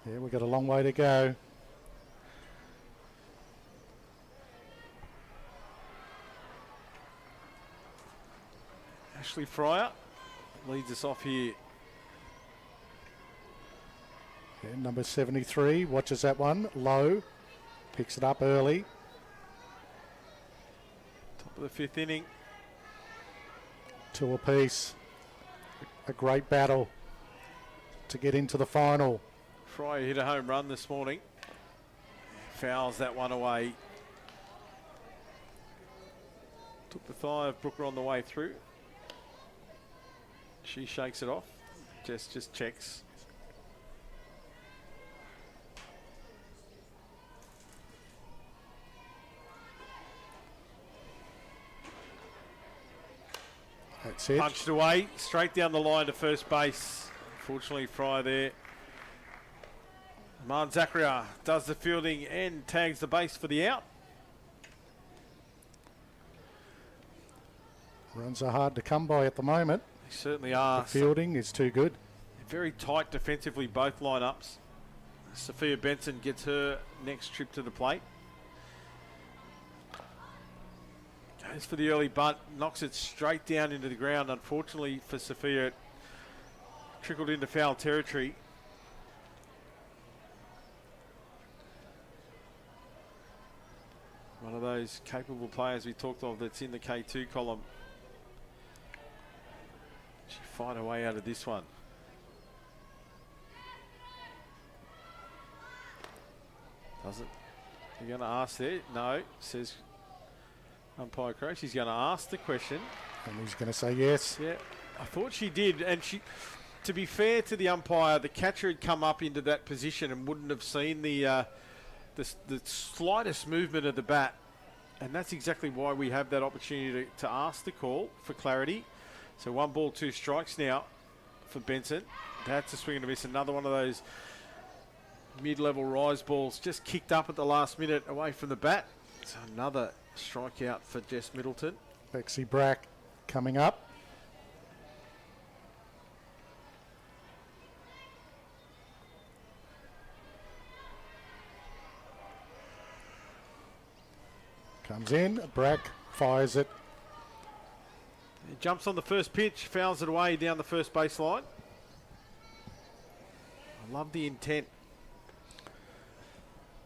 Yeah, we've got a long way to go. Ashley Fryer leads us off here. Yeah, number 73 watches that one low, picks it up early. Top of the 5th inning. 2 apiece. A great battle to get into the final. Fryer hit a home run this morning. Fouls that one away. Took the thigh of Brooker on the way through. She shakes it off. Jess just checks. That's it. Punched away, straight down the line to first base. Unfortunately, Fryer there. Man Zachariah does the fielding and tags the base for the out. Runs are hard to come by at the moment. They certainly are. The fielding is too good. Very tight defensively, both lineups. Sophia Benson gets her next trip to the plate. Goes for the early bunt, knocks it straight down into the ground. Unfortunately for Sophia, it trickled into foul territory. One of those capable players we talked of that's in the K2 column. She fight her way out of this one. Does it? You're going to ask there? No, says umpire Crowe. She's going to ask the question. And he's going to say yes. Yeah, I thought she did. And she, to be fair to the umpire, the catcher had come up into that position and wouldn't have seen the slightest movement of the bat. And that's exactly why we have that opportunity to ask the call for clarity. So 1 ball, 2 strikes now for Benson. That's a swing and a miss. Another one of those mid-level rise balls just kicked up at the last minute away from the bat. So another strikeout for Jess Middleton. Lexi Brack coming up. Comes in, Brack fires it. He jumps on the first pitch, fouls it away down the first baseline. I love the intent.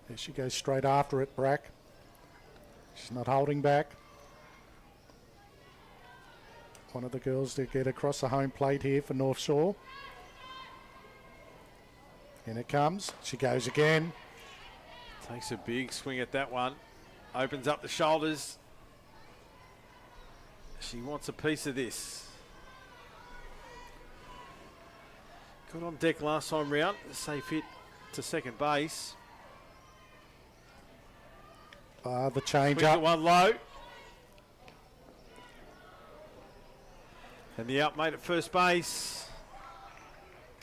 There she goes straight after it, Brack. She's not holding back. One of the girls to get across the home plate here for North Shore. In it comes. She goes again. Takes a big swing at that one. Opens up the shoulders. She wants a piece of this. Got on deck last time round. Safe hit to second base. The change Swings up. at one low. And the out mate at first base.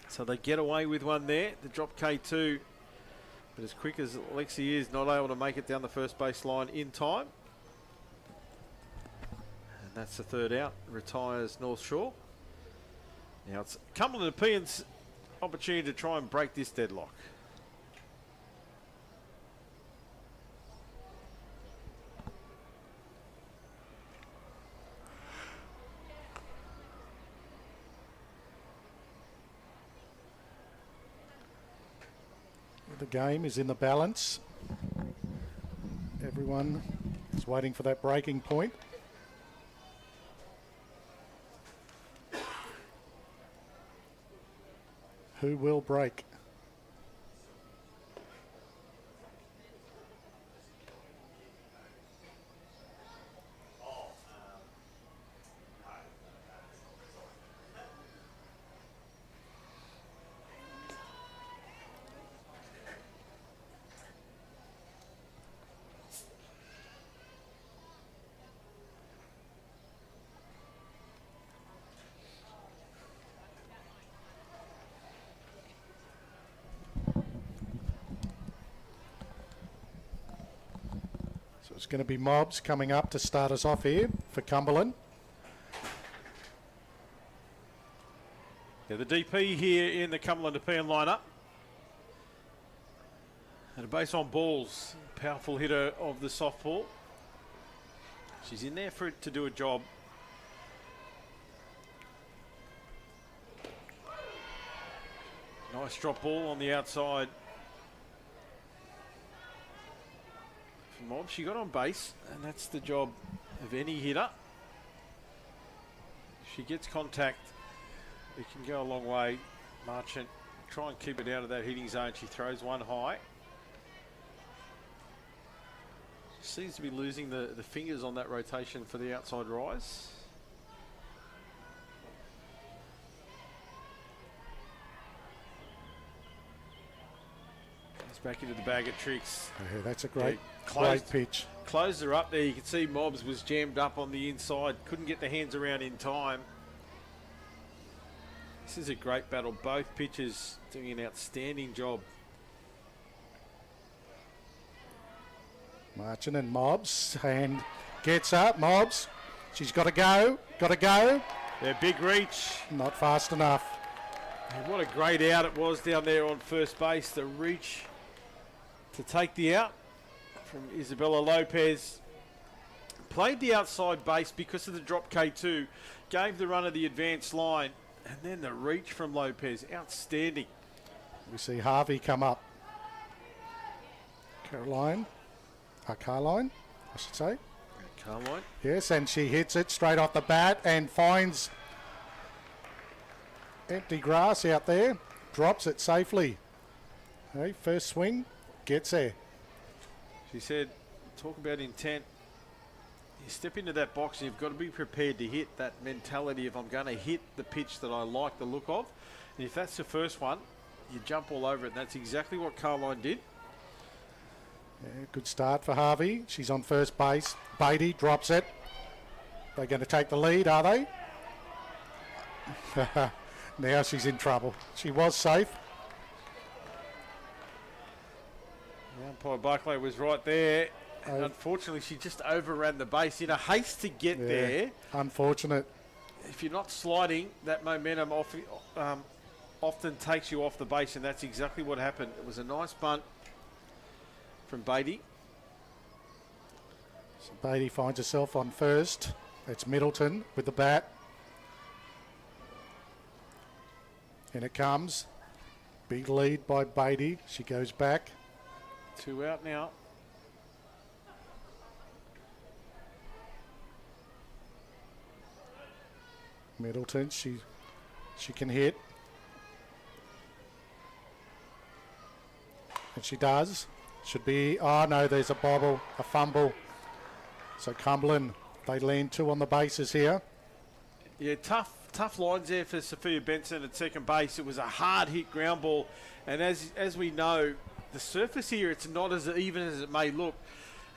So they get away with one there. The drop K2. But as quick as Lexi is, not able to make it down the first base line in time. And that's the third out. Retires North Shore. Now it's Cumberland Nepean's opportunity to try and break this deadlock. The game is in the balance. Everyone is waiting for that breaking point. Who will break? So it's going to be Mobs coming up to start us off here for Cumberland. Yeah, the DP here in the Cumberland Nepean lineup. And a base on balls, powerful hitter of the softball. She's in there for it to do a job. Nice drop ball on the outside. For Mob, she got on base, and that's the job of any hitter. If she gets contact, it can go a long way. Marchant, try and keep it out of that hitting zone. She throws one high. Seems to be losing the fingers on that rotation for the outside rise. It's back into the bag of tricks. Yeah, that's a great, Yeah, great pitch. Closed her up there. You can see Mobs was jammed up on the inside. Couldn't get the hands around in time. This is a great battle. Both pitchers doing an outstanding job. Marchant and Mobs, and gets up, Mobs. She's got to go, got to go. Their big reach. Not fast enough. And what a great out it was down there on first base. The reach to take the out from Isabella Lopez. Played the outside base because of the drop K2. Gave the runner the advanced line. And then the reach from Lopez. Outstanding. We see Harvey come up. Carline, I should say. Carline. Yes, and she hits it straight off the bat and finds empty grass out there. Drops it safely. Hey, first swing, gets there. She said, talk about intent. You step into that box and you've got to be prepared to hit. That mentality of I'm going to hit the pitch that I like the look of. And if that's the first one, you jump all over it. And that's exactly what Carline did. Yeah, good start for Harvey. She's on first base. Beatty drops it. They're going to take the lead, are they? Now she's in trouble. She was safe. The umpire Barclay was right there. And unfortunately, she just overran the base in a haste to get there. Unfortunate. If you're not sliding, that momentum often takes you off the base, and that's exactly what happened. It was a nice bunt from Beatty. So Beatty finds herself on first. It's Middleton with the bat. In it comes. Big lead by Beatty. She goes back. 2 out now. Middleton, she can hit. And she does. Should be, oh no, there's a bobble, a fumble. So Cumberland, they land 2 on the bases here. Yeah, tough lines there for Sophia Benson at second base. It was a hard hit ground ball. And as we know, the surface here, it's not as even as it may look.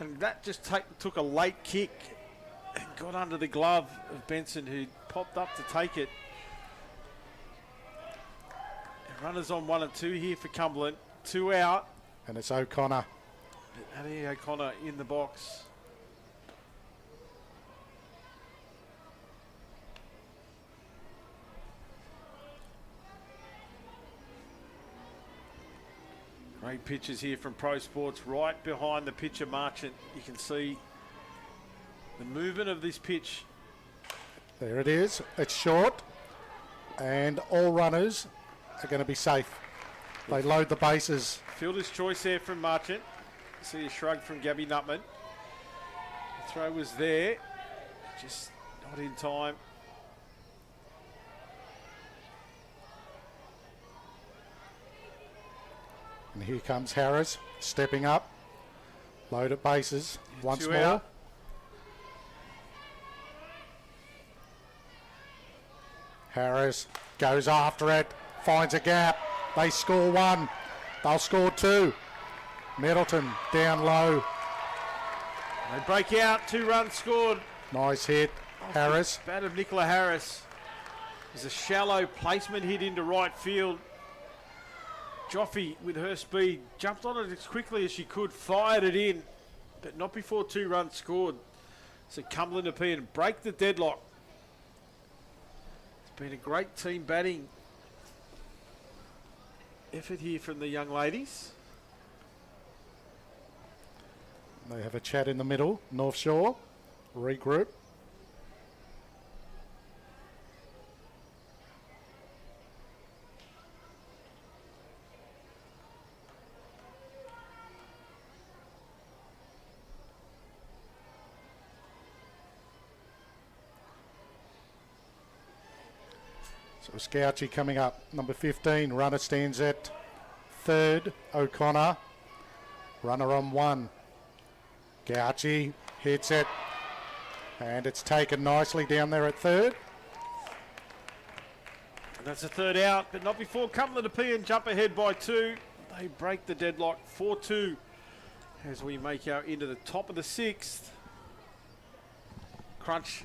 And that just took a late kick and got under the glove of Benson, who popped up to take it. And runners on 1 and 2 here for Cumberland. 2 out. And it's O'Connor. Annie O'Connor in the box. Great pitches here from Pro Sports, right behind the pitcher Marchant. You can see the movement of this pitch. There it is. It's short. And all runners are going to be safe. They load the bases Fielder's choice there from Marchant. See a shrug from Gabby Nutman. The throw was there, just not in time. And here comes Harris, stepping up. Load at bases once Two more. out. Harris goes after it, finds a gap. They score one. They'll score two. Middleton down low. They break out, 2 runs scored. Nice hit. Harris. Bat of Nicola Harris. There's a shallow placement hit into right field. Joffe, with her speed, jumped on it as quickly as she could, fired it in, but not before 2 runs scored. So Cumberland Nepean break the deadlock. It's been a great team batting effort here from the young ladies. They have a chat in the middle. North Shore. Regroup. So Scouchy coming up. Number 15. Runner stands at third. O'Connor. Runner on 1. Gauchi hits it, and it's taken nicely down there at third. And that's a 3rd out, but not before Cumberland Nepean jump ahead by 2. They break the deadlock 4-2 as we make our into the top of the 6th. Crunch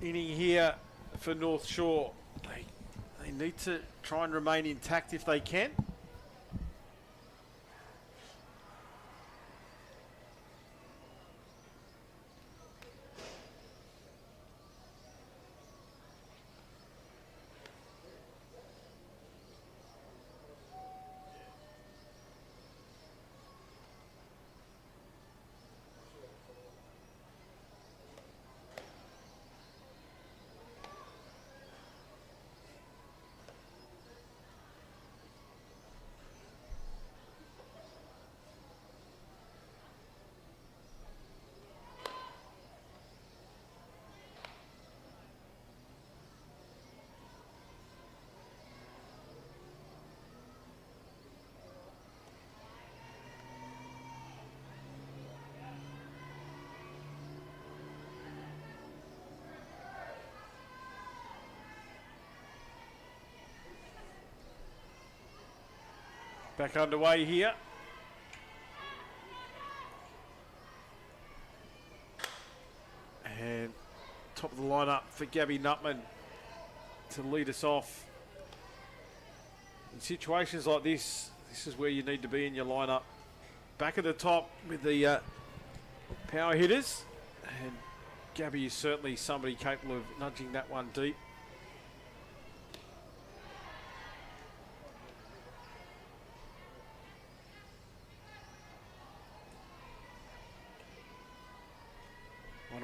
inning here for North Shore. They need to try and remain intact if they can. Back underway here. And top of the lineup for Gabby Nutman to lead us off. In situations like this, this is where you need to be in your lineup. Back at the top with the power hitters. And Gabby is certainly somebody capable of nudging that one deep.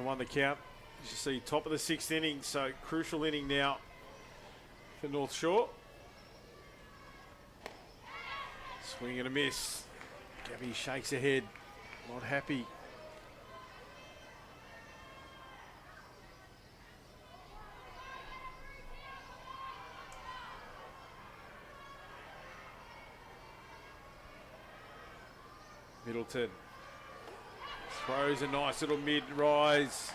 Won the count. As you see, top of the 6th inning, so crucial inning now for North Shore. Swing and a miss. Gabby shakes her head, not happy. Middleton throws a nice little mid-rise.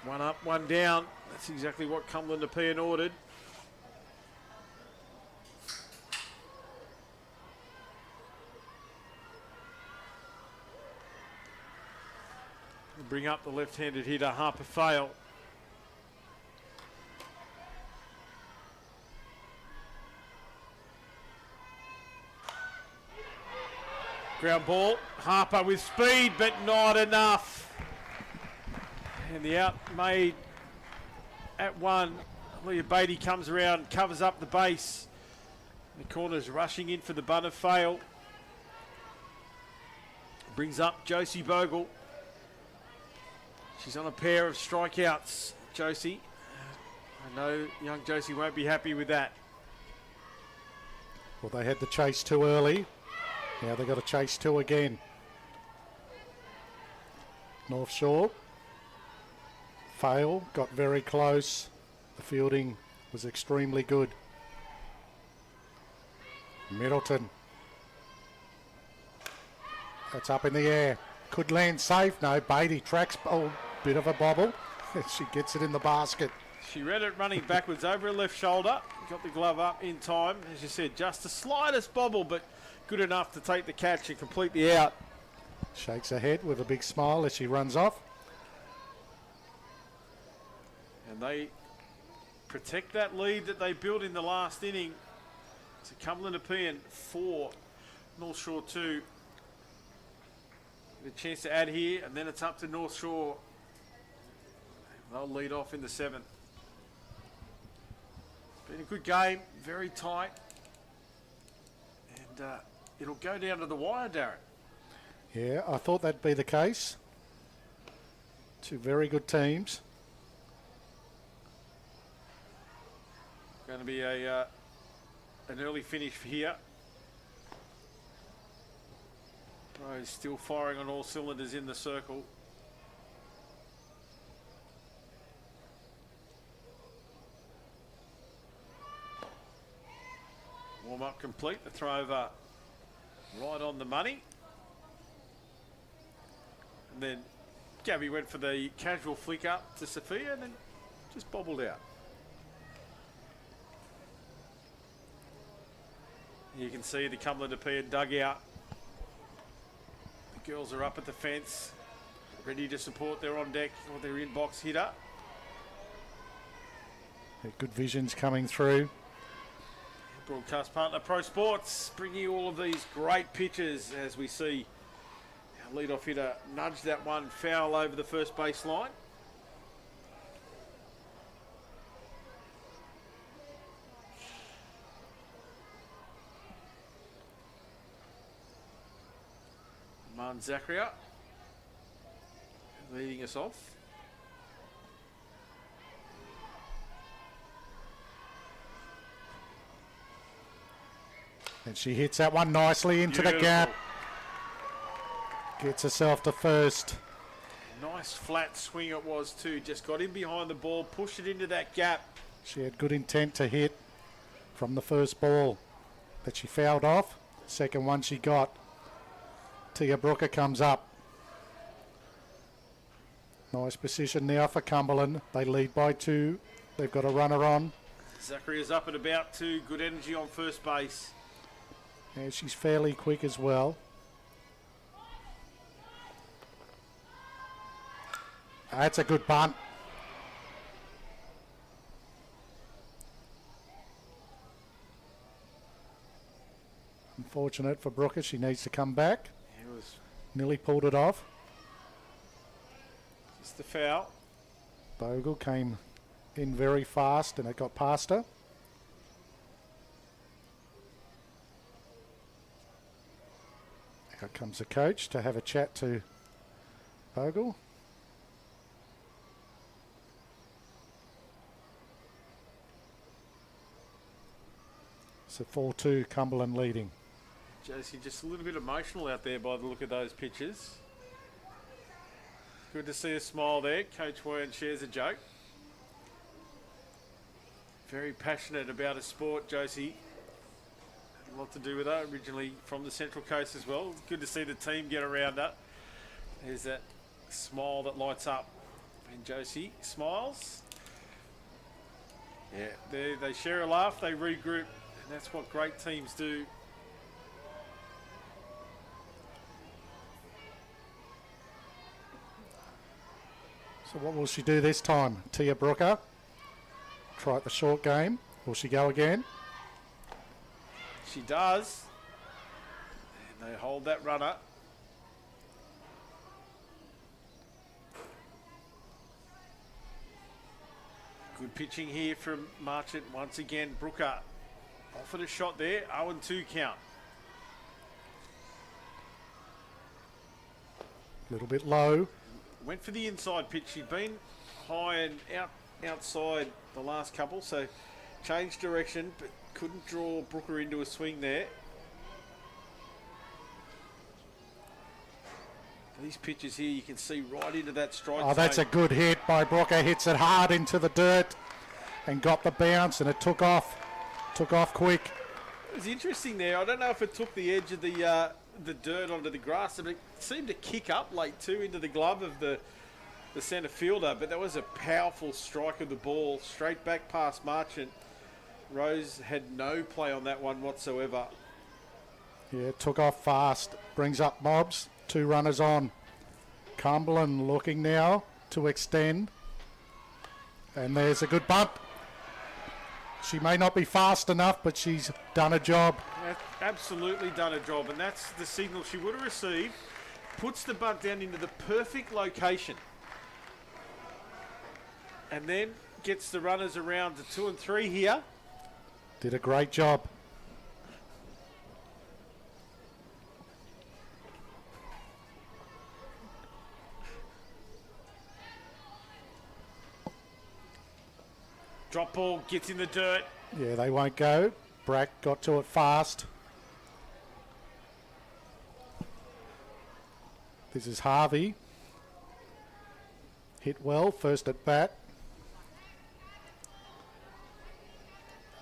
One up, one down. That's exactly what Cumberland Nepean ordered. Bring up the left-handed hitter, Harper Fail. Ground ball, Harper with speed, but not enough. And the out made at 1. Leah Beatty comes around, covers up the base. The corner's rushing in for the bunt of Fail. Brings up Josie Bogle. She's on a pair of strikeouts, Josie. I know young Josie won't be happy with that. Well, they had the chase too early. Now they've got to chase 2 again. North Shore. Fail, got very close. The fielding was extremely good. Middleton. That's up in the air. Could land safe. No, Beatty tracks. Oh, bit of a bobble. She gets it in the basket. She read it running backwards over her left shoulder. Got the glove up in time. As you said, just the slightest bobble, but good enough to take the catch and complete the out. Shakes her head with a big smile as she runs off. And they protect that lead that they built in the last inning. So Cumberland Nepean 4, North Shore 2. The chance to add here, and then it's up to North Shore. They'll lead off in the 7th. Been a good game, very tight. And it'll go down to the wire, Darren. Yeah, I thought that'd be the case. 2 very good teams. Going to be an early finish here. Rose still firing on all cylinders in the circle. Warm up complete. The throw over right on the money. And then Gabby went for the casual flick up to Sophia and then just bobbled out. You can see the Cumberland Nepean dugout. The girls are up at the fence, ready to support their on deck or their in-box hitter. Good visions coming through. Broadcast partner Pro Sports bringing you all of these great pictures as we see our lead-off hitter nudge that one foul over the first baseline. Man Zachariah leading us off. And she hits that one nicely into the gap. Gets herself to first. Nice flat swing it was too. Just got in behind the ball, pushed it into that gap. She had good intent to hit from the first ball that she fouled off. Second one she got. Tia Brooker comes up. Nice position now for Cumberland. They lead by 2. They've got a runner on. Zachariah's up and about too. Good energy on first base. Yeah, she's fairly quick as well. That's a good bunt. Unfortunate for Brooker. She needs to come back. It was Nearly pulled it off. just the foul. Bogle came in very fast and it got past her. Out comes the coach to have a chat to Bogle. So 4-2 Cumberland leading. Josie just a little bit emotional out there by the look of those pictures. Good to see a smile there. Coach Wern shares a joke. Very passionate about a sport, Josie. Had a lot to do with her, originally from the Central Coast as well. Good to see the team get around her. There's that smile that lights up. And Josie smiles. Yeah, they share a laugh, they regroup, and that's what great teams do. So what will she do this time? Tia Brooker. Try the short game. Will she go again? She does. And they hold that runner. Good pitching here from Marchant. Once again, Brooker offered a shot there. 0-2 count. A little bit low. Went for the inside pitch. She'd been high and outside the last couple, so changed direction, but couldn't draw Brooker into a swing there. These pictures here, you can see right into that strike Oh, that's a zone. good hit by Brooker. Hits it hard into the dirt and got the bounce, and it took off. Took off quick. It was interesting there. I don't know if it took the edge of the dirt onto the grass, but it seemed to kick up late too into the glove of the centre fielder. But that was a powerful strike of the ball, straight back past Marchant. Rose had no play on that one whatsoever. Yeah, took off fast. Brings up Mobs. 2 runners on. Cumberland looking now to extend. And there's a good bunt. She may not be fast enough, but she's done a job. Absolutely done a job, and that's the signal she would have received. Puts the bunt down into the perfect location. And then gets the runners around to 2 and 3 here. Did a great job. Drop ball, gets in the dirt. Yeah, they won't go. Brack got to it fast. This is Harvey. Hit well, first at bat.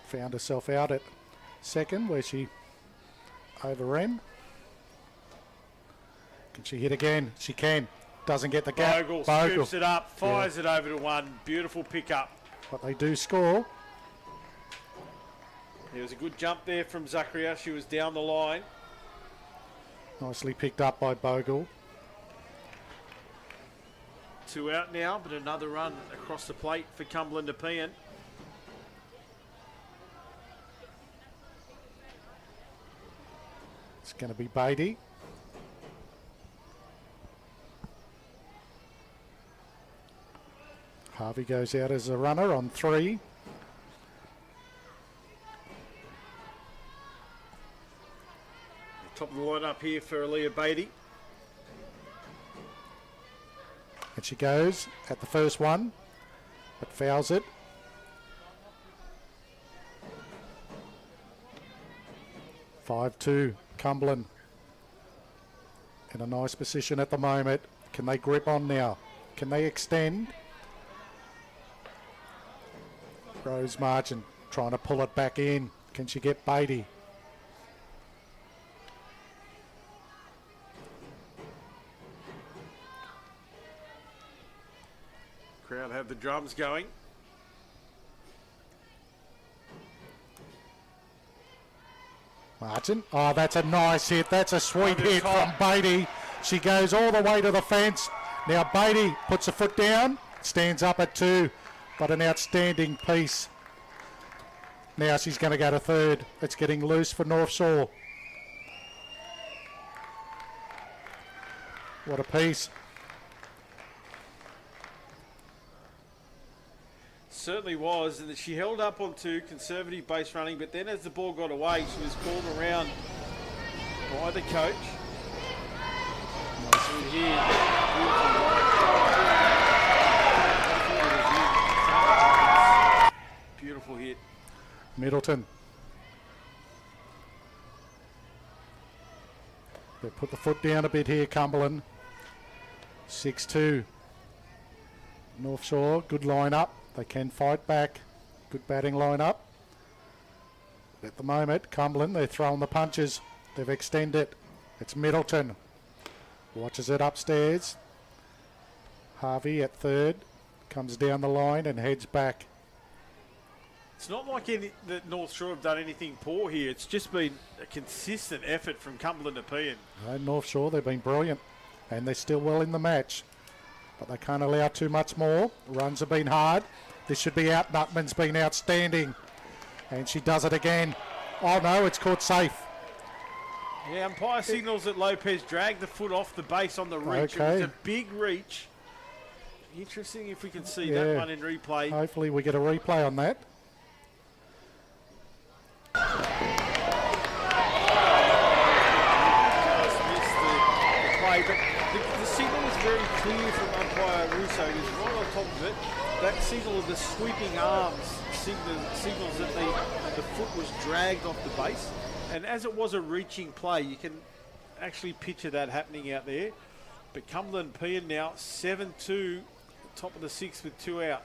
Found herself out at second where she overran. Can she hit again? She can. Doesn't get the gap. Bogle scoops it up, fires it over to one. Beautiful pickup. But they do score. There was a good jump there from Zachariah. She was down the line. Nicely picked up by Bogle. 2 out now, but another run across the plate for Cumberland Nepean. It's going to be Beatty. Harvey goes out as a runner on 3. Top of the lineup here for Aaliyah Beatty. And she goes at the first one, but fouls it. (5-2) Cumberland in a nice position at the moment. Can they grip on now? Can they extend? Rose Marchant trying to pull it back in. Can she get Beatty? Crowd have the drums going. Marchant. Oh, that's a nice hit. That's a sweet hit from top. Beatty. She goes all the way to the fence. Now Beatty puts a foot down, stands up at 2, but an outstanding piece. Now she's going to go to third. It's getting loose for North Shore. What a piece. Certainly was, and she held up on 2, conservative base running, but then as the ball got away, she was called around by the coach. Nice here. Beautiful hit. Middleton. They put the foot down a bit here, Cumberland. 6-2. North Shore, good line-up. They can fight back. Good batting line-up. At the moment, Cumberland, they're throwing the punches. They've extended. It's Middleton. Watches it upstairs. Harvey at third. Comes down the line and heads back. It's not like that North Shore have done anything poor here. It's just been a consistent effort from Cumberland Nepean. North Shore, they've been brilliant. And they're still well in the match. But they can't allow too much more. Runs have been hard. This should be out. Nutman's been outstanding. And she does it again. Oh no, it's caught safe. Yeah, umpire signals that Lopez dragged the foot off the base on the reach. Okay. It was a big reach. Interesting if we can see Yeah. that one in replay. Hopefully we get a replay on that. Just missed the play, but the signal was very clear from umpire Russo. He was right on top of it. That signal of the sweeping arms signals that the foot was dragged off the base. And as it was a reaching play, you can actually picture that happening out there. But Cumberland Pean now 7-2, top of the sixth with 2 out.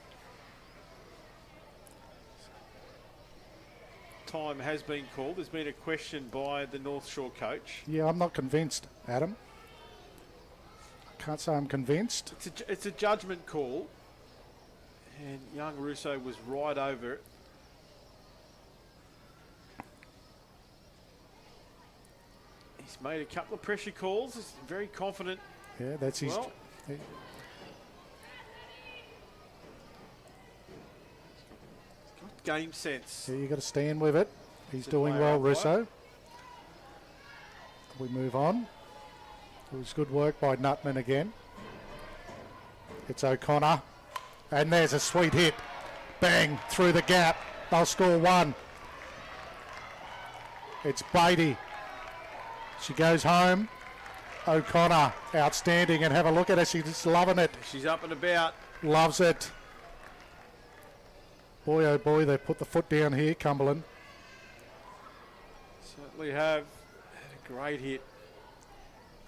Time has been called. There's been a question by the North Shore coach. Yeah, I'm not convinced, Adam. I can't say I'm convinced. It's a judgment call, and young Russo was right over it. He's made a couple of pressure calls. He's very confident. Yeah, that's his. Well, game sense. Yeah, you got to stand with it. He's doing player well, upright. Russo. We move on. It was good work by Nutman again. It's O'Connor. And there's a sweet hit. Bang, through the gap. They'll score 1. It's Beatty. She goes home. O'Connor, outstanding. And have a look at her. She's loving it. She's up and about. Loves it. Boy, oh boy, they put the foot down here, Cumberland. Certainly have. Had a great hit.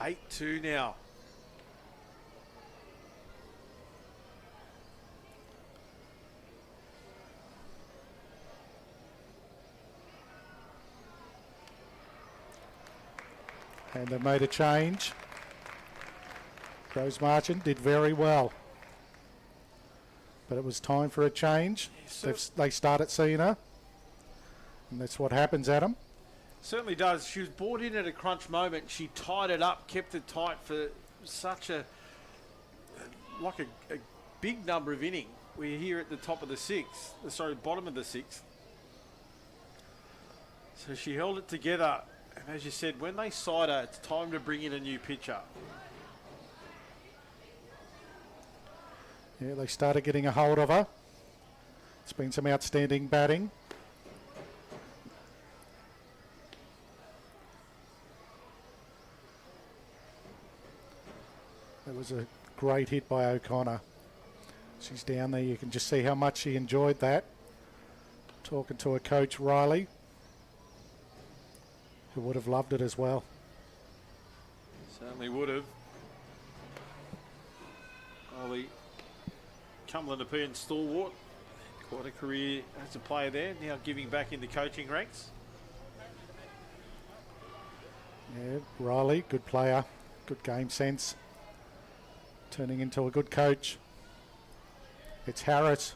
8-2 now. And they made a change. Rose Marchant did very well. But it was time for a change. They started seeing her. And that's what happens, Adam. Certainly does. She was brought in at a crunch moment. She tied it up, kept it tight for such a big number of innings. We're here at the top of the sixth. Sorry, bottom of the sixth. So she held it together. And as you said, when they side her, it's time to bring in a new pitcher. Yeah, they started getting a hold of her. It's been some outstanding batting. That was a great hit by O'Connor. She's down there. You can just see how much she enjoyed that. Talking to her coach, Riley, who would have loved it as well. Certainly would have. Ollie Cumberland Pean stalwart. Quite a career as a player there. Now giving back in the coaching ranks. Yeah, Riley, good player, good game sense. Turning into a good coach. It's Harris.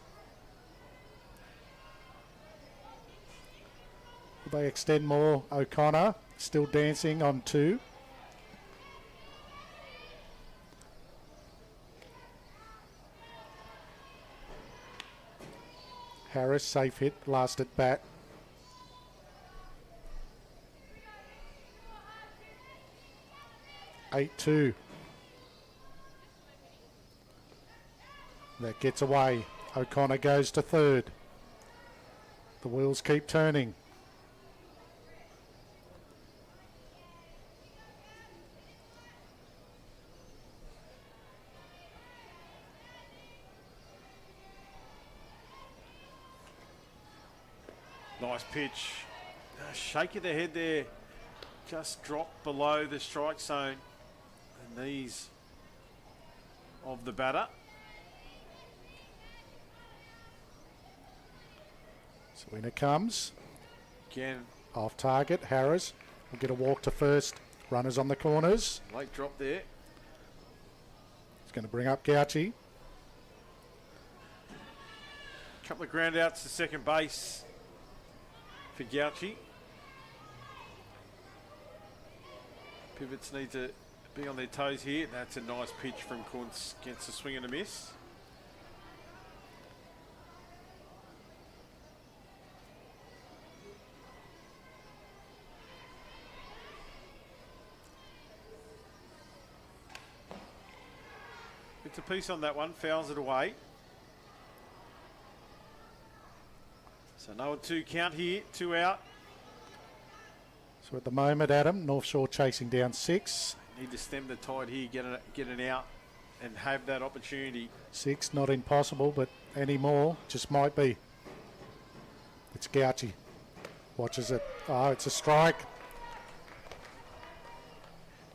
Will they extend more? O'Connor still dancing on 2. Harris, safe hit, last at bat. Eight-2. That gets away. O'Connor goes to 3rd. The wheels keep turning. Nice pitch. Shake of the head there. Just dropped below the strike zone. The knees of the batter. So in it comes. Again, Off target. Harris will get a walk to 1st. Runners on the corners. late drop there. It's going to bring up Gauchi. Couple of ground outs to second base for Gauchi. Pivots need to be on their toes here. That's a nice pitch from Kuntz. Gets a swing and a miss. It's a piece on that one. Fouls it away. So 0-2 count here. 2 out. So at the moment, Adam, North Shore chasing down 6. Need to stem the tide here, get an out and have that opportunity. 6, not impossible, but any more just might be. It's Gauchi. Watches it. Oh, it's a strike.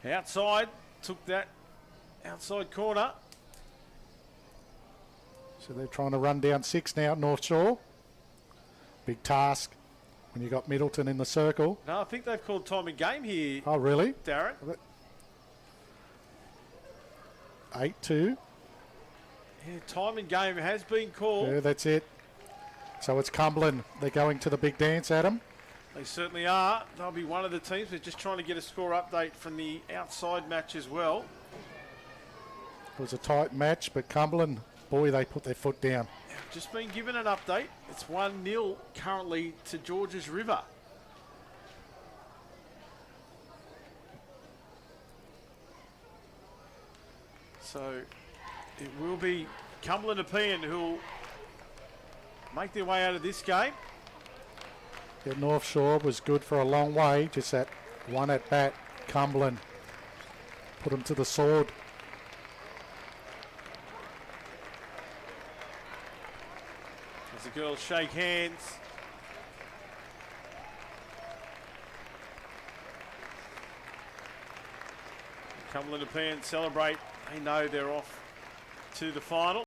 Outside, took that outside corner. So they're trying to run down 6 now, North Shore. Big task when you got Middleton in the circle. No, I think they've called time and game here, Oh, really? Darren. 8-2. Yeah, time and game has been called. Yeah, that's it. So it's Cumberland. They're going to the big dance, Adam. They certainly are. They'll be one of the teams. We're just trying to get a score update from the outside match as well. It was a tight match, but Cumberland, boy, they put their foot down. Just been given an update. It's 1-0 currently to Georges River. So it will be Cumberland Nepean who'll make their way out of this game. Yeah, North Shore was good for a long way, just that one at bat. Cumberland put them to the sword. As the girls shake hands. Cumberland Nepean celebrate. They know they're off to the final.